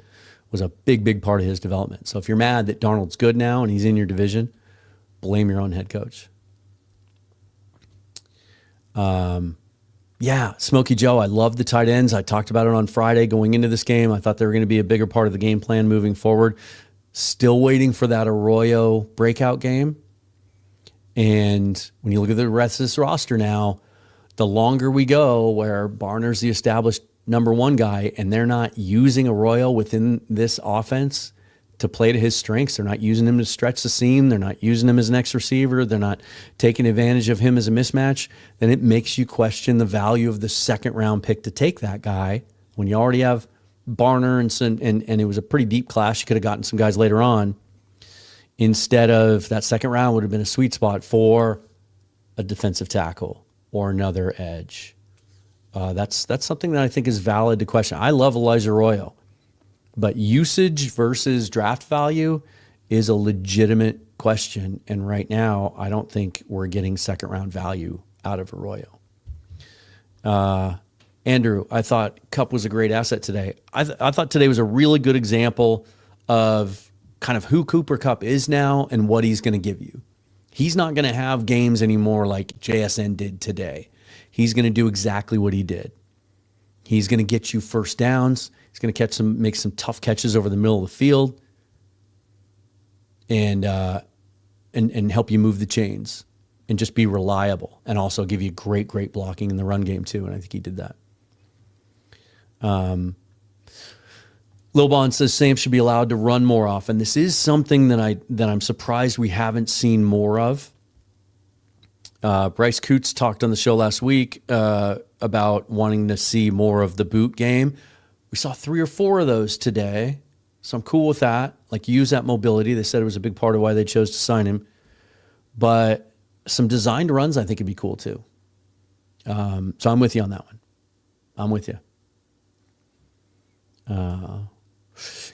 was a big, big part of his development. So if you're mad that Darnold's good now and he's in your division, blame your own head coach. Smokey Joe, I love the tight ends. I talked about it on Friday going into this game. I thought they were going to be a bigger part of the game plan moving forward. Still waiting for that Arroyo breakout game. And when you look at the rest of this roster now, the longer we go where Barner's the established number one guy and they're not using Arroyo within this offense to play to his strengths. They're not using him to stretch the seam. They're not using him as an X receiver. They're not taking advantage of him as a mismatch. Then it makes you question the value of the second round pick to take that guy when you already have Barner and it was a pretty deep class. You could have gotten some guys later on. Instead of that second round would have been a sweet spot for a defensive tackle or another edge. That's something that I think is valid to question. I love Elijah Arroyo. But usage versus draft value is a legitimate question. And right now, I don't think we're getting second round value out of Arroyo. Andrew, I thought Kupp was a great asset today. I thought today was a really good example of kind of who Cooper Kupp is now and what he's going to give you. He's not going to have games anymore like JSN did today. He's going to do exactly what he did. He's going to get you first downs. He's going to make some tough catches over the middle of the field, and help you move the chains, and just be reliable, and also give you great blocking in the run game too. And I think he did that. Lil Bond says Sam should be allowed to run more often. This is something that I'm surprised we haven't seen more of. Bryce Coots talked on the show last week about wanting to see more of the boot game. We saw 3 or 4 of those today, so I'm cool with that. Like, use that mobility. They said it was a big part of why they chose to sign him. But some designed runs I think would be cool too. So I'm with you on that one. I'm with you.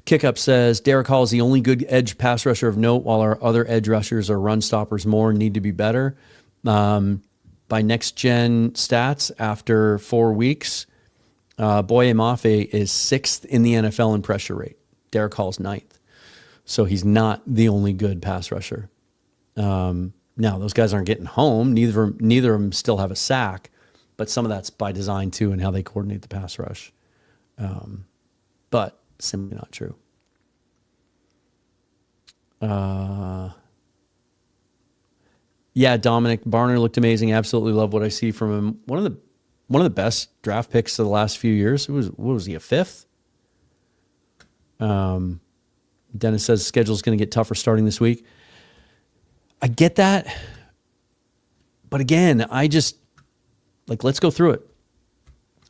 Kickup says, Derek Hall is the only good edge pass rusher of note, while our other edge rushers are run stoppers more and need to be better. By next-gen stats, after 4 weeks, Boye Mafe is 6th in the NFL in pressure rate. Derek Hall's 9th. So he's not the only good pass rusher. Now, those guys aren't getting home. Neither of them still have a sack, but some of that's by design, too, and how they coordinate the pass rush. But simply not true. Yeah, Dominic Barner looked amazing. Absolutely love what I see from him. One of the best draft picks of the last few years. What was he, a 5th? Dennis says schedule's going to get tougher starting this week. I get that. But again, I just, let's go through it.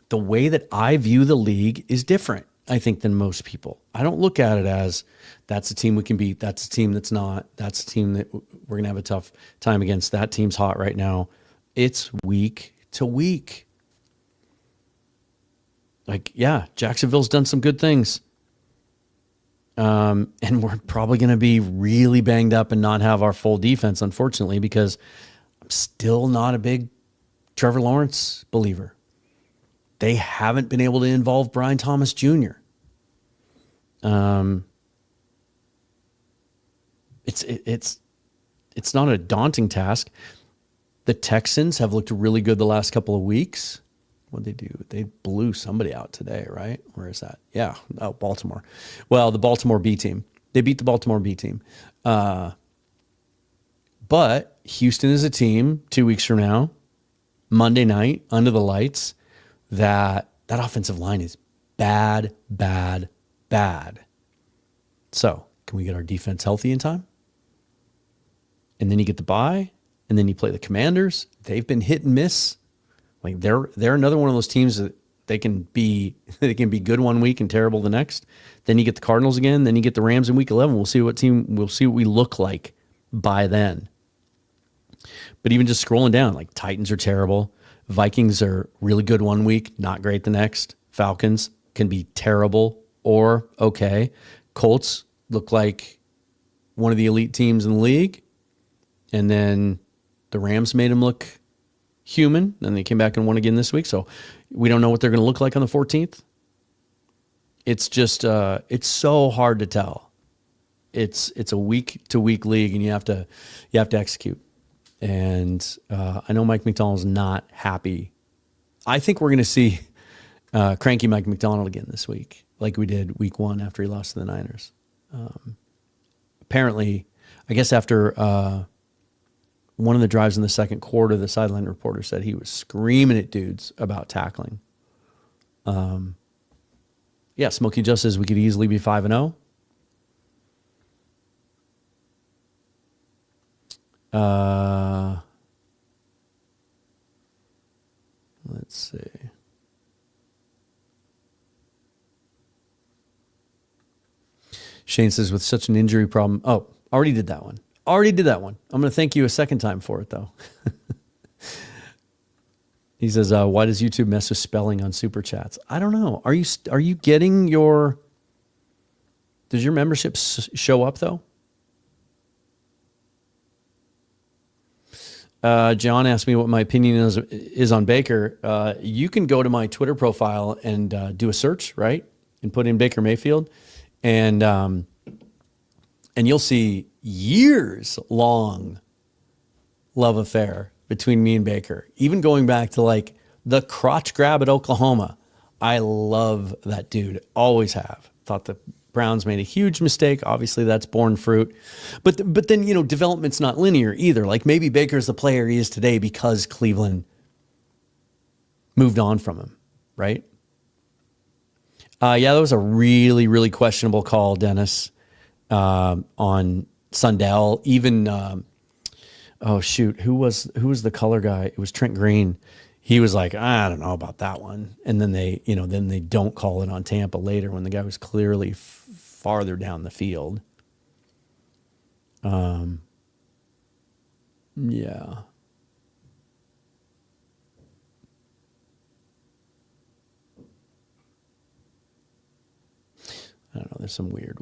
The way that I view the league is different, I think, than most people. I don't look at it as that's a team we can beat. That's a team that's not. That's a team that we're going to have a tough time against. That team's hot right now. It's week to week. Jacksonville's done some good things. And we're probably going to be really banged up and not have our full defense, unfortunately, because I'm still not a big Trevor Lawrence believer. They haven't been able to involve Brian Thomas Jr. It's not a daunting task. The Texans have looked really good the last couple of weeks. What'd they do? They blew somebody out today, right? Where is that? Yeah. Oh, Baltimore. Well, the Baltimore B team. They beat the Baltimore B team. But Houston is a team 2 weeks from now, Monday night, under the lights, that offensive line is bad. So can we get our defense healthy in time? And then you get the bye, and then you play the Commanders. They've been hit and miss. They're another one of those teams that they can be good one week and terrible the next. Then you get the Cardinals again. Then you get the Rams in week 11. We'll see what we look like by then. But even just scrolling down, Titans are terrible. Vikings are really good one week, not great the next. Falcons can be terrible or okay. Colts look like one of the elite teams in the league. And then the Rams made them look human. Then they came back and won again this week. So we don't know what they're going to look like on the 14th. It's just, it's so hard to tell. It's a week to week league, and you have to execute. And I know Mike McDonald's not happy. I think we're going to see cranky Mike McDonald again this week, like we did week 1 after he lost to the Niners. Apparently, I guess after one of the drives in the second quarter, the sideline reporter said he was screaming at dudes about tackling. Smokey just says we could easily be 5-0. Let's see. Shane says with such an injury problem. Oh, already did that one. I'm going to thank you a second time for it, though. He says, why does YouTube mess with spelling on Super Chats? I don't know. Are you getting does your membership show up, though? John asked me what my opinion is on Baker. You can go to my Twitter profile and do a search, right? And put in Baker Mayfield. And you'll see years long love affair between me and Baker, even going back to the crotch grab at Oklahoma. I love that dude. Always have. Thought the Browns made a huge mistake. Obviously that's borne fruit, but then, development's not linear either. Maybe Baker's the player he is today because Cleveland moved on from him. Right. That was a really, really questionable call, Dennis, on Sundell. Even, who was the color guy? It was Trent Green. He was like, I don't know about that one. And then they don't call it on Tampa later when the guy was clearly farther down the field. Yeah. I don't know. There's some weird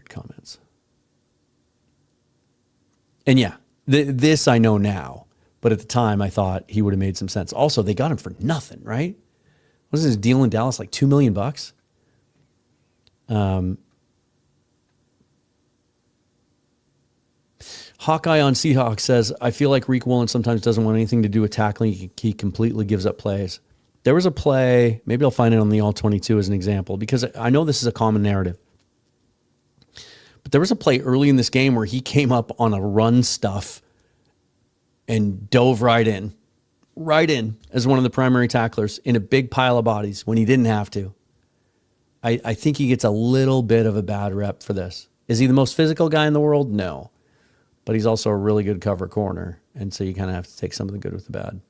comments. And yeah, this I know now, but at the time I thought he would have made some sense. Also, they got him for nothing, right? Wasn't his deal in Dallas like $2 million? Hawkeye on Seahawks says, I feel like Reek Woolen sometimes doesn't want anything to do with tackling. He completely gives up plays. There was a play, maybe I'll find it on the All-22 as an example, because I know this is a common narrative. But there was a play early in this game where he came up on a run stuff and dove right in as one of the primary tacklers in a big pile of bodies when he didn't have to. I think he gets a little bit of a bad rep for this. Is he the most physical guy in the world? No. But he's also a really good cover corner. And so you kind of have to take some of the good with the bad.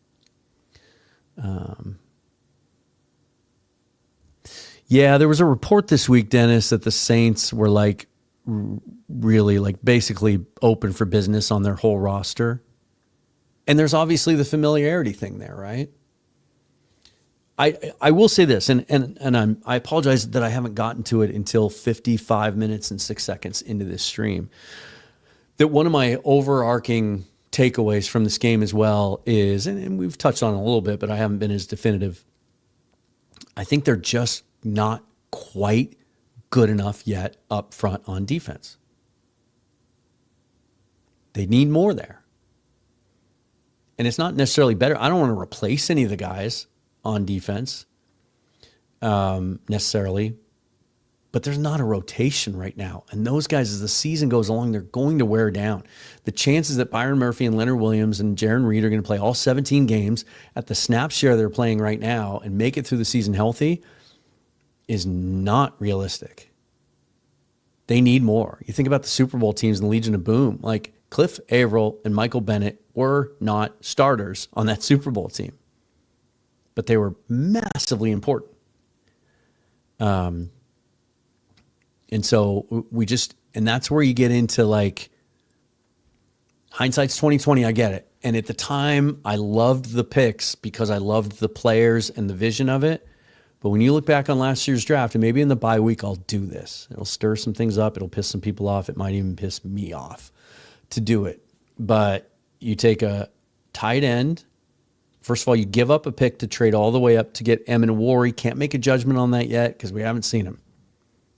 Yeah, there was a report this week, Dennis, that the Saints were like really like basically open for business on their whole roster. And there's obviously the familiarity thing there, right? I will say this, and I apologize that I haven't gotten to it until 55 minutes and 6 seconds into this stream. That one of my overarching takeaways from this game as well is, and we've touched on it a little bit, but I haven't been as definitive. I think they're just not quite good enough yet up front on defense. They need more there. And it's not necessarily better. I don't want to replace any of the guys on defense necessarily, but there's not a rotation right now. And those guys, as the season goes along, they're going to wear down. The chances that Byron Murphy and Leonard Williams and Jaron Reed are going to play all 17 games at the snap share they're playing right now and make it through the season healthy is not realistic. They need more. You think about the Super Bowl teams in the Legion of Boom, like Cliff Averill and Michael Bennett were not starters on that Super Bowl team, but they were massively important. And so and that's where you get into like hindsight's 2020. I get it. And at the time I loved the picks because I loved the players and the vision of it. But when you look back on last year's draft, and maybe in the bye week, I'll do this. It'll stir some things up. It'll piss some people off. It might even piss me off to do it. But you take a tight end. First of all, you give up a pick to trade all the way up to get Amenawari. Can't make a judgment on that yet because we haven't seen him.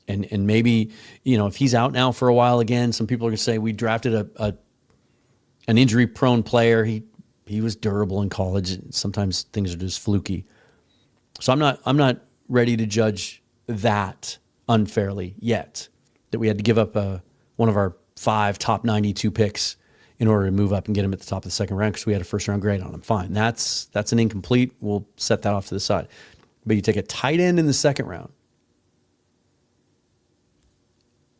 And maybe, if he's out now for a while again, some people are going to say we drafted an injury-prone player. He was durable in college. Sometimes things are just fluky. So I'm not ready to judge that unfairly yet, that we had to give up one of our 5 top 92 picks in order to move up and get him at the top of the second round because we had a first-round grade on him. Fine. That's an incomplete. We'll set that off to the side. But you take a tight end in the second round,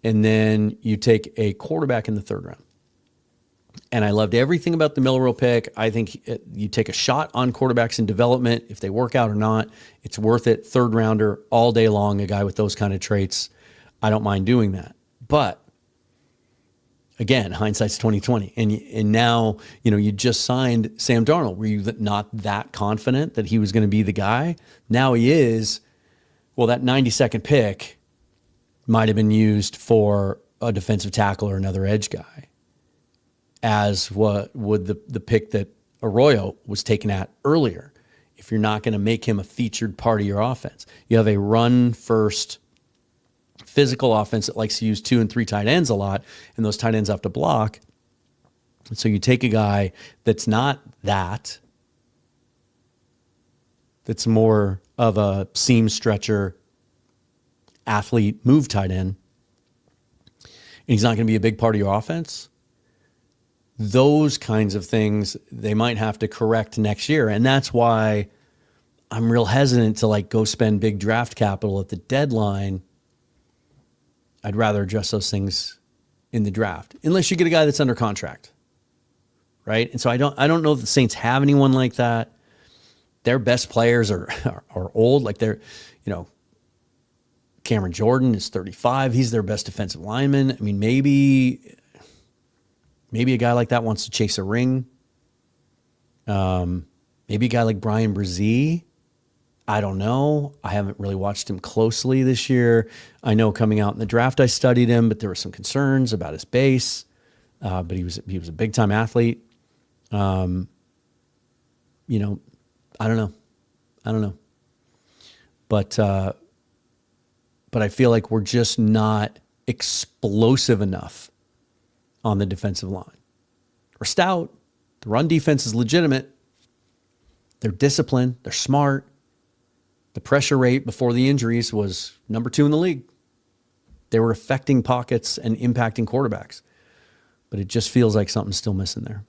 and then you take a quarterback in the third round. And I loved everything about the Milroe pick. I think you take a shot on quarterbacks in development. If they work out or not, it's worth it. Third rounder all day long, a guy with those kind of traits. I don't mind doing that. But again, hindsight's 2020. And now, you just signed Sam Darnold. Were you not that confident that he was going to be the guy? Now he is. Well, that 92nd pick might have been used for a defensive tackle or another edge guy, as what would the pick that Arroyo was taken at earlier. If you're not going to make him a featured part of your offense, you have a run-first physical offense that likes to use 2 and 3 tight ends a lot, and those tight ends have to block. And so you take a guy that's not that's more of a seam stretcher, athlete, move tight end, and he's not going to be a big part of your offense. Those kinds of things they might have to correct next year. And that's why I'm real hesitant to go spend big draft capital at the deadline. I'd rather address those things in the draft, unless you get a guy that's under contract. Right. And so I don't know if the Saints have anyone like that. Their best players are old. Like Cameron Jordan is 35. He's their best defensive lineman. I mean, maybe a guy like that wants to chase a ring. Maybe a guy like Brian Brzee. I don't know. I haven't really watched him closely this year. I know coming out in the draft, I studied him, but there were some concerns about his base. But he was a big time athlete. I don't know. But I feel like we're just not explosive enough on the defensive line. We're stout. The run defense is legitimate. They're disciplined. They're smart. The pressure rate before the injuries was number 2 in the league. They were affecting pockets and impacting quarterbacks. But it just feels like something's still missing there.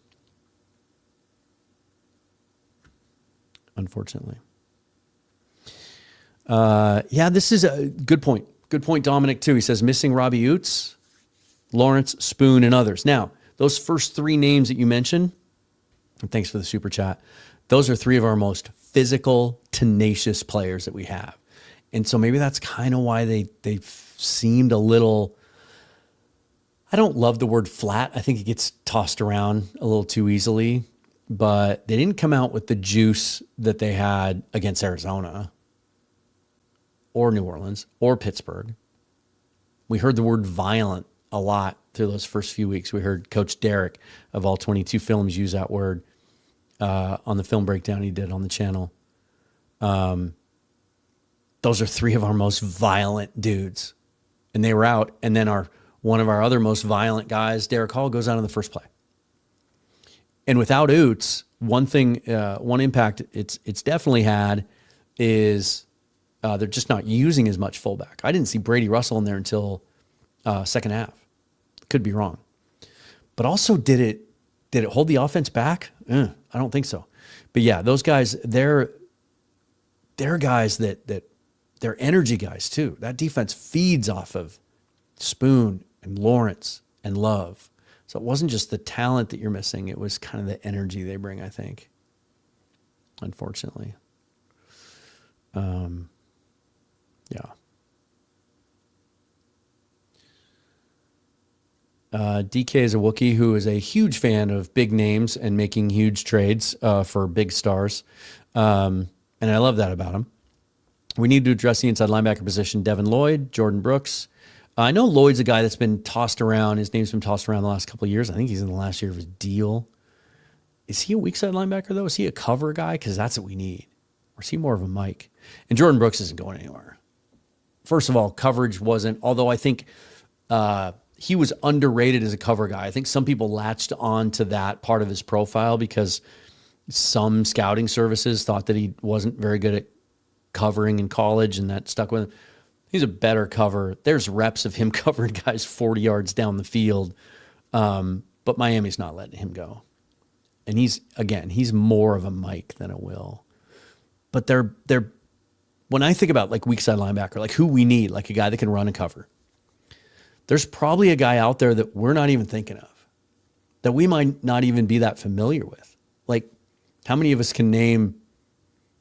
Unfortunately. This is a good point. Good point, Dominic, too. He says, missing Robbie Oots. Lawrence, Spoon, and others. Now, those first three names that you mentioned, and thanks for the super chat, those are three of our most physical, tenacious players that we have. And so maybe that's kind of why they seemed a little, I don't love the word flat. I think it gets tossed around a little too easily, but they didn't come out with the juice that they had against Arizona or New Orleans or Pittsburgh. We heard the word violent a lot through those first few weeks. We heard Coach Derek of All 22 Films use that word on the film breakdown he did on the channel. Those are three of our most violent dudes. And they were out. And then one of our other most violent guys, Derek Hall, goes out on the first play. And without Oots, one impact it's definitely had is they're just not using as much fullback. I didn't see Brady Russell in there until second half. Could be wrong. But also, did it hold the offense back? I don't think so. But yeah, those guys, they're guys that they're energy guys too. That defense feeds off of Spoon and Lawrence and Love. So it wasn't just the talent that you're missing. It was kind of the energy they bring, I think, unfortunately. Yeah. DK is a Wookiee who is a huge fan of big names and making huge trades for big stars. And I love that about him. We need to address the inside linebacker position. Devin Lloyd, Jordan Brooks. I know Lloyd's a guy that's been tossed around. His name's been tossed around the last couple of years. I think he's in the last year of his deal. Is he a weak side linebacker, though? Is he a cover guy? Because that's what we need. Or is he more of a Mike? And Jordan Brooks isn't going anywhere. First of all, coverage wasn't, although I think he was underrated as a cover guy. I think some people latched on to that part of his profile because some scouting services thought that he wasn't very good at covering in college, and that stuck with him. He's a better cover. There's reps of him covering guys 40 yards down the field, but Miami's not letting him go. And he's more of a Mike than a Will. But they're when I think about like weak side linebacker, like who we need, like a guy that can run and cover, there's probably a guy out there that we're not even thinking of, that we might not even be that familiar with. Like, how many of us can name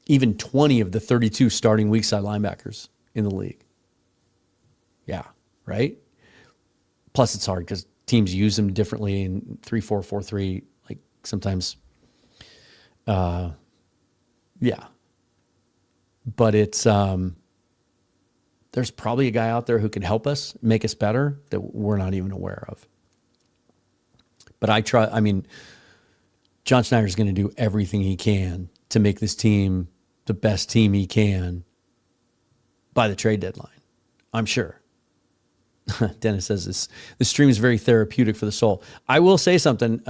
even 20 of the 32 starting weak side linebackers in the league? Yeah, right? Plus, it's hard because teams use them differently in 3-4, 4-3. Like sometimes, yeah. But it's there's probably a guy out there who can help us, make us better, that we're not even aware of. But John Schneider's going to do everything he can to make this team the best team he can by the trade deadline, I'm sure. Dennis says this stream is very therapeutic for the soul. I will say something.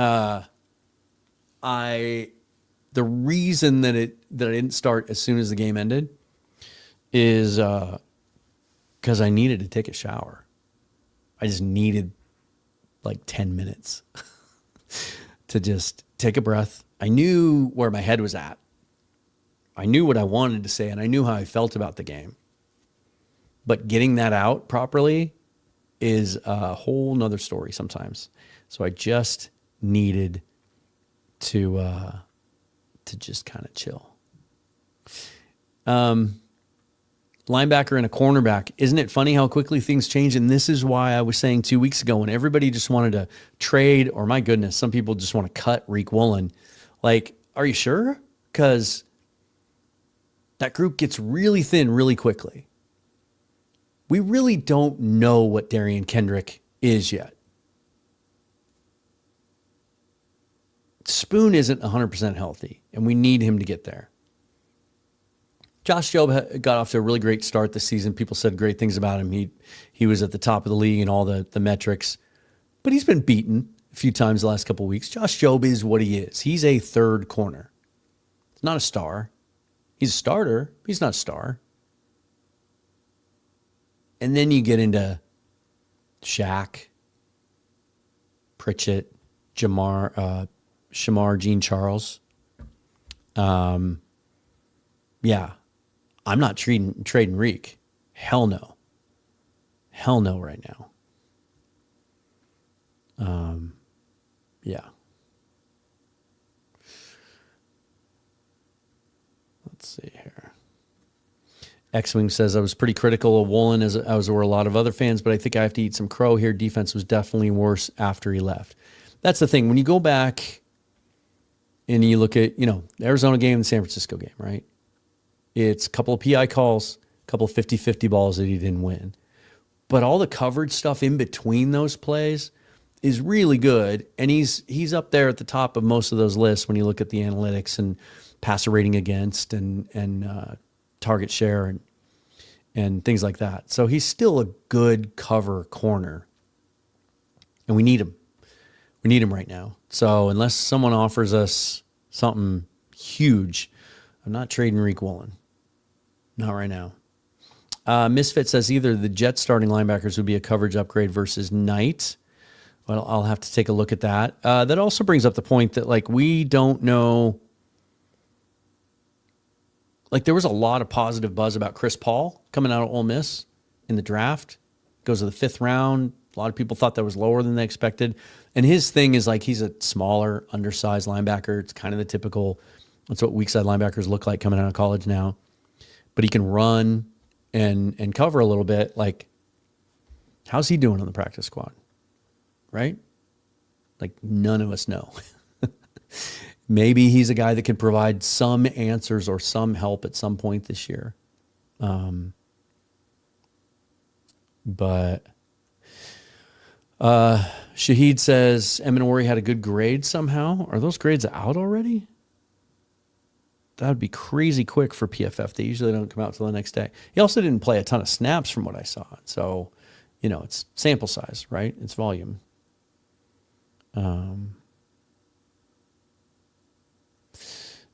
The reason that I didn't start as soon as the game ended is because I needed to take a shower. I just needed like 10 minutes to just take a breath. I knew where my head was at. I knew what I wanted to say, and I knew how I felt about the game. But getting that out properly is a whole nother story sometimes. So I just needed to just kind of chill. Linebacker and a cornerback. Isn't it funny how quickly things change? And this is why I was saying 2 weeks ago when everybody just wanted to trade, or my goodness, some people just want to cut Reek Woolen. Like, are you sure? Because that group gets really thin really quickly. We really don't know what Darian Kendrick is yet. Spoon isn't 100% healthy, and we need him to get there. Josh Jobe got off to a really great start this season. People said great things about him. He was at the top of the league in all the metrics, but he's been beaten a few times the last couple of weeks. Josh Jobe is what he is. He's a third corner. He's not a star. He's a starter. He's not a star. And then you get into Shaq, Pritchett, Shamar, Jean Charles. Yeah, I'm not trading Reek. Hell no. Hell no right now. Yeah. Let's see here. X-Wing says, I was pretty critical of Woolen as were a lot of other fans, but I think I have to eat some crow here. Defense was definitely worse after he left. That's the thing. When you go back and you look at, the Arizona game and the San Francisco game, right? It's a couple of PI calls, a couple of 50-50 balls that he didn't win. But all the coverage stuff in between those plays is really good. And he's up there at the top of most of those lists when you look at the analytics and passer rating against and target share and things like that. So he's still a good cover corner. And we need him. We need him right now. So unless someone offers us something huge, I'm not trading Reek Woolen. Not right now. Misfit says either the Jets starting linebackers would be a coverage upgrade versus Knight. Well, I'll have to take a look at that. That also brings up the point that, we don't know. There was a lot of positive buzz about Chris Paul coming out of Ole Miss in the draft. Goes to the 5th round. A lot of people thought that was lower than they expected. And his thing is he's a smaller, undersized linebacker. It's kind of the typical, that's what weak side linebackers look like coming out of college now. But he can run and cover a little bit. How's he doing on the practice squad? Right? None of us know. Maybe he's a guy that could provide some answers or some help at some point this year. But Shahid says Eminori had a good grade somehow. Are those grades out already? That would be crazy quick for PFF. They usually don't come out till the next day. He also didn't play a ton of snaps from what I saw. So, it's sample size, right? It's volume.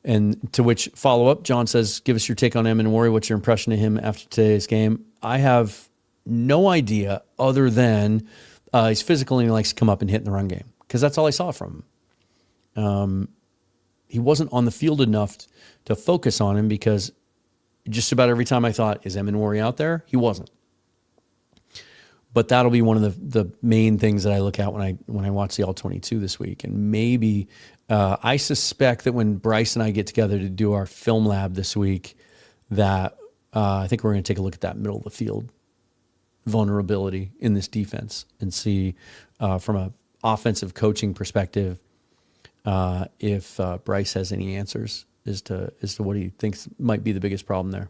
And to which follow-up, John says, give us your take on Eminori. What's your impression of him after today's game? I have no idea other than he's physical and he likes to come up and hit in the run game because that's all I saw from him. He wasn't on the field enough to focus on him because just about every time I thought, is Eminori out there? He wasn't. But that'll be one of the main things that I look at when I watch the All-22 this week. And maybe I suspect that when Bryce and I get together to do our film lab this week, that I think we're going to take a look at that middle of the field vulnerability in this defense and see from an offensive coaching perspective if Bryce has any answers as to what he thinks might be the biggest problem there.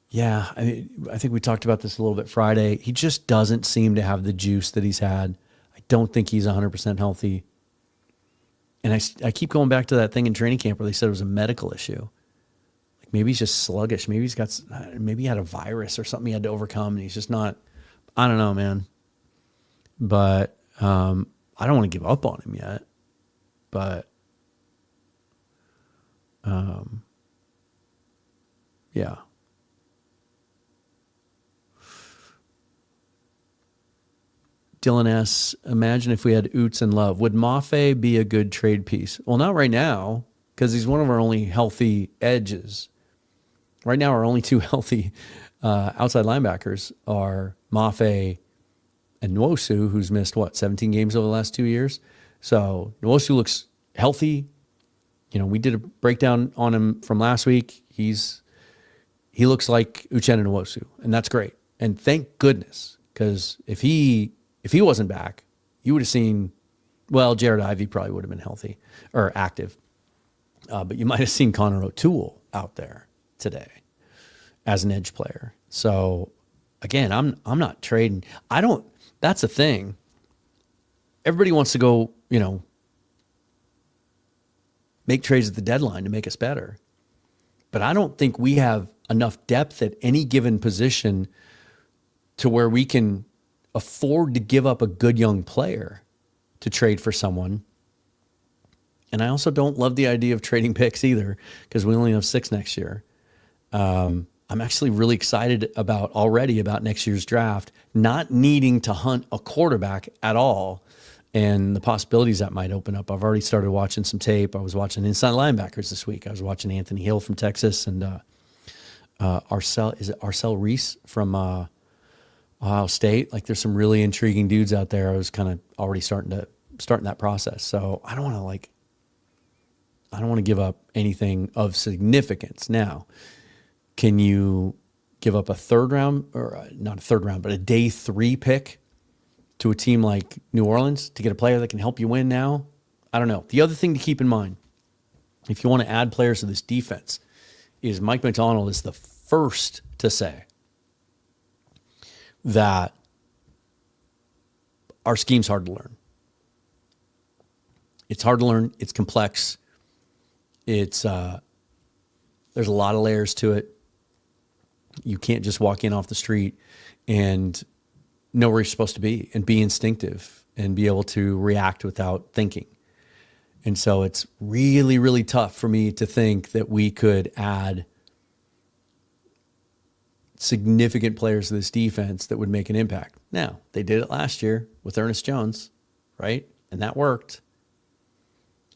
Yeah, I think we talked about this a little bit Friday. He just doesn't seem to have the juice that he's had. I don't think he's 100% healthy. And I keep going back to that thing in training camp where they said it was a medical issue. Maybe he's just sluggish. Maybe he had a virus or something he had to overcome, and he's just not. I don't know, man. But I don't want to give up on him yet. But yeah. Dylan asks, imagine if we had Oots and Love. Would Mafe be a good trade piece? Well, not right now, because he's one of our only healthy edges. Right now, our only two healthy outside linebackers are Mafe and Nwosu, who's missed, 17 games over the last 2 years? So Nwosu looks healthy. We did a breakdown on him from last week. He looks like Uchenna Nwosu, and that's great. And thank goodness, because if he wasn't back, you would have seen, Jared Ivey probably would have been healthy or active. But you might have seen Connor O'Toole out there today as an edge player. So again, I'm not trading. That's the thing. Everybody wants to go, make trades at the deadline to make us better. But I don't think we have enough depth at any given position to where we can afford to give up a good young player to trade for someone. And I also don't love the idea of trading picks either, because we only have 6 next year. I'm actually really excited about next year's draft, not needing to hunt a quarterback at all and the possibilities that might open up. I've already started watching some tape. I was watching inside linebackers this week. I was watching Anthony Hill from Texas and Arcel Reese from Ohio State. Like there's some really intriguing dudes out there. I was kind of already starting that process. So I don't want to give up anything of significance. Now, can you give up a third round, or not a third round, but a day 3 pick to a team like New Orleans to get a player that can help you win now? I don't know. The other thing to keep in mind, if you want to add players to this defense, is Mike Macdonald is the first to say that our scheme's hard to learn. It's hard to learn. It's complex. There's a lot of layers to it. You can't just walk in off the street and know where you're supposed to be and be instinctive and be able to react without thinking. And so it's really, really tough for me to think that we could add significant players to this defense that would make an impact. Now, they did it last year with Ernest Jones, right? And that worked.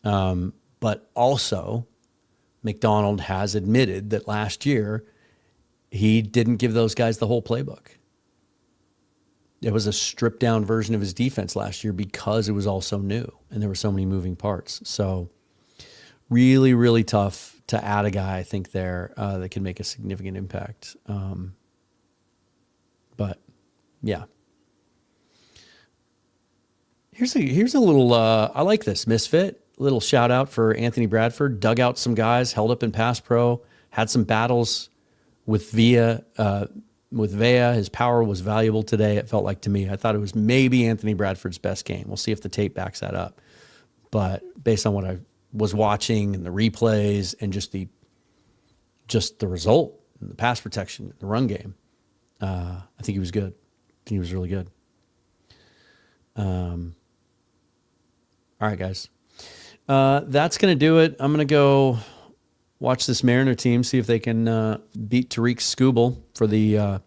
But also, McDonald has admitted that last year he didn't give those guys the whole playbook. It was a stripped down version of his defense last year because it was all so new and there were so many moving parts. So really, really tough to add a guy, I think, there that can make a significant impact. But yeah. Here's a little, I like this, Misfit. Little shout out for Anthony Bradford. Dug out some guys, held up in pass pro, had some battles with Vea. His power was valuable today, it felt like to me. I thought it was maybe Anthony Bradford's best game. We'll see if the tape backs that up. But based on what I was watching and the replays and just the result, the pass protection, the run game, I think he was good. I think he was really good. All right, guys. That's going to do it. I'm going to go watch this Mariner team, see if they can beat Tariq Skubal for the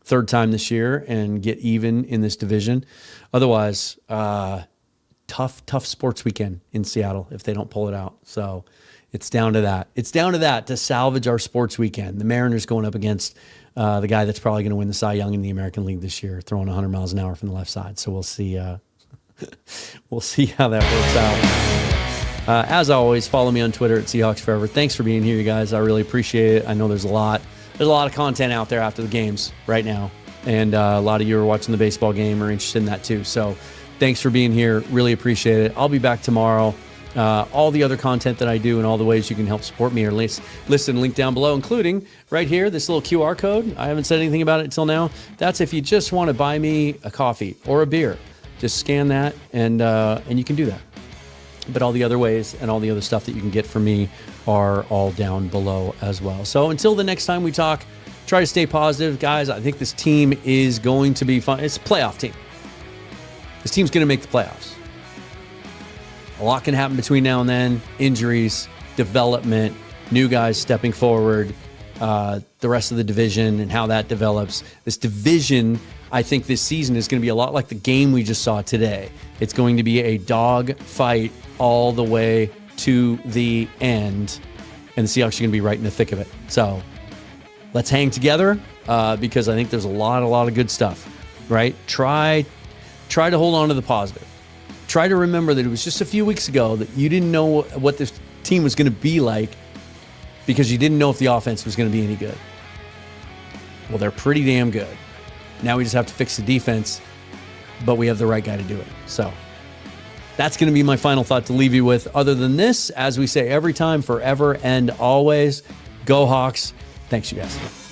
third time this year and get even in this division. Otherwise, tough sports weekend in Seattle if they don't pull it out. So it's down to that. It's down to that to salvage our sports weekend. The Mariners going up against the guy that's probably going to win the Cy Young in the American League this year, throwing 100 miles an hour from the left side. So we'll see. We'll see how that works out. As always, follow me on Twitter at Seahawks Forever. Thanks for being here, you guys. I really appreciate it. I know there's a lot of content out there after the games right now, and a lot of you are watching the baseball game or interested in that too. So thanks for being here. Really appreciate it. I'll be back tomorrow. All the other content that I do and all the ways you can help support me are listed and linked down below, including right here, this little QR code. I haven't said anything about it until now. That's if you just want to buy me a coffee or a beer. Just scan that and you can do that. But all the other ways and all the other stuff that you can get from me are all down below as well. So until the next time we talk, try to stay positive. Guys, I think this team is going to be fun. It's a playoff team. This team's going to make the playoffs. A lot can happen between now and then. Injuries, development, new guys stepping forward, the rest of the division and how that develops. This division, I think this season is going to be a lot like the game we just saw today. It's going to be a dog fight all the way to the end, and the Seahawks are going to be right in the thick of it. So let's hang together because I think there's a lot of good stuff, right? Try to hold on to the positive. Try to remember that it was just a few weeks ago that you didn't know what this team was going to be like because you didn't know if the offense was going to be any good. Well, they're pretty damn good. Now we just have to fix the defense, but we have the right guy to do it. So that's going to be my final thought to leave you with. Other than this, as we say every time, forever and always, go Hawks. Thanks, you guys.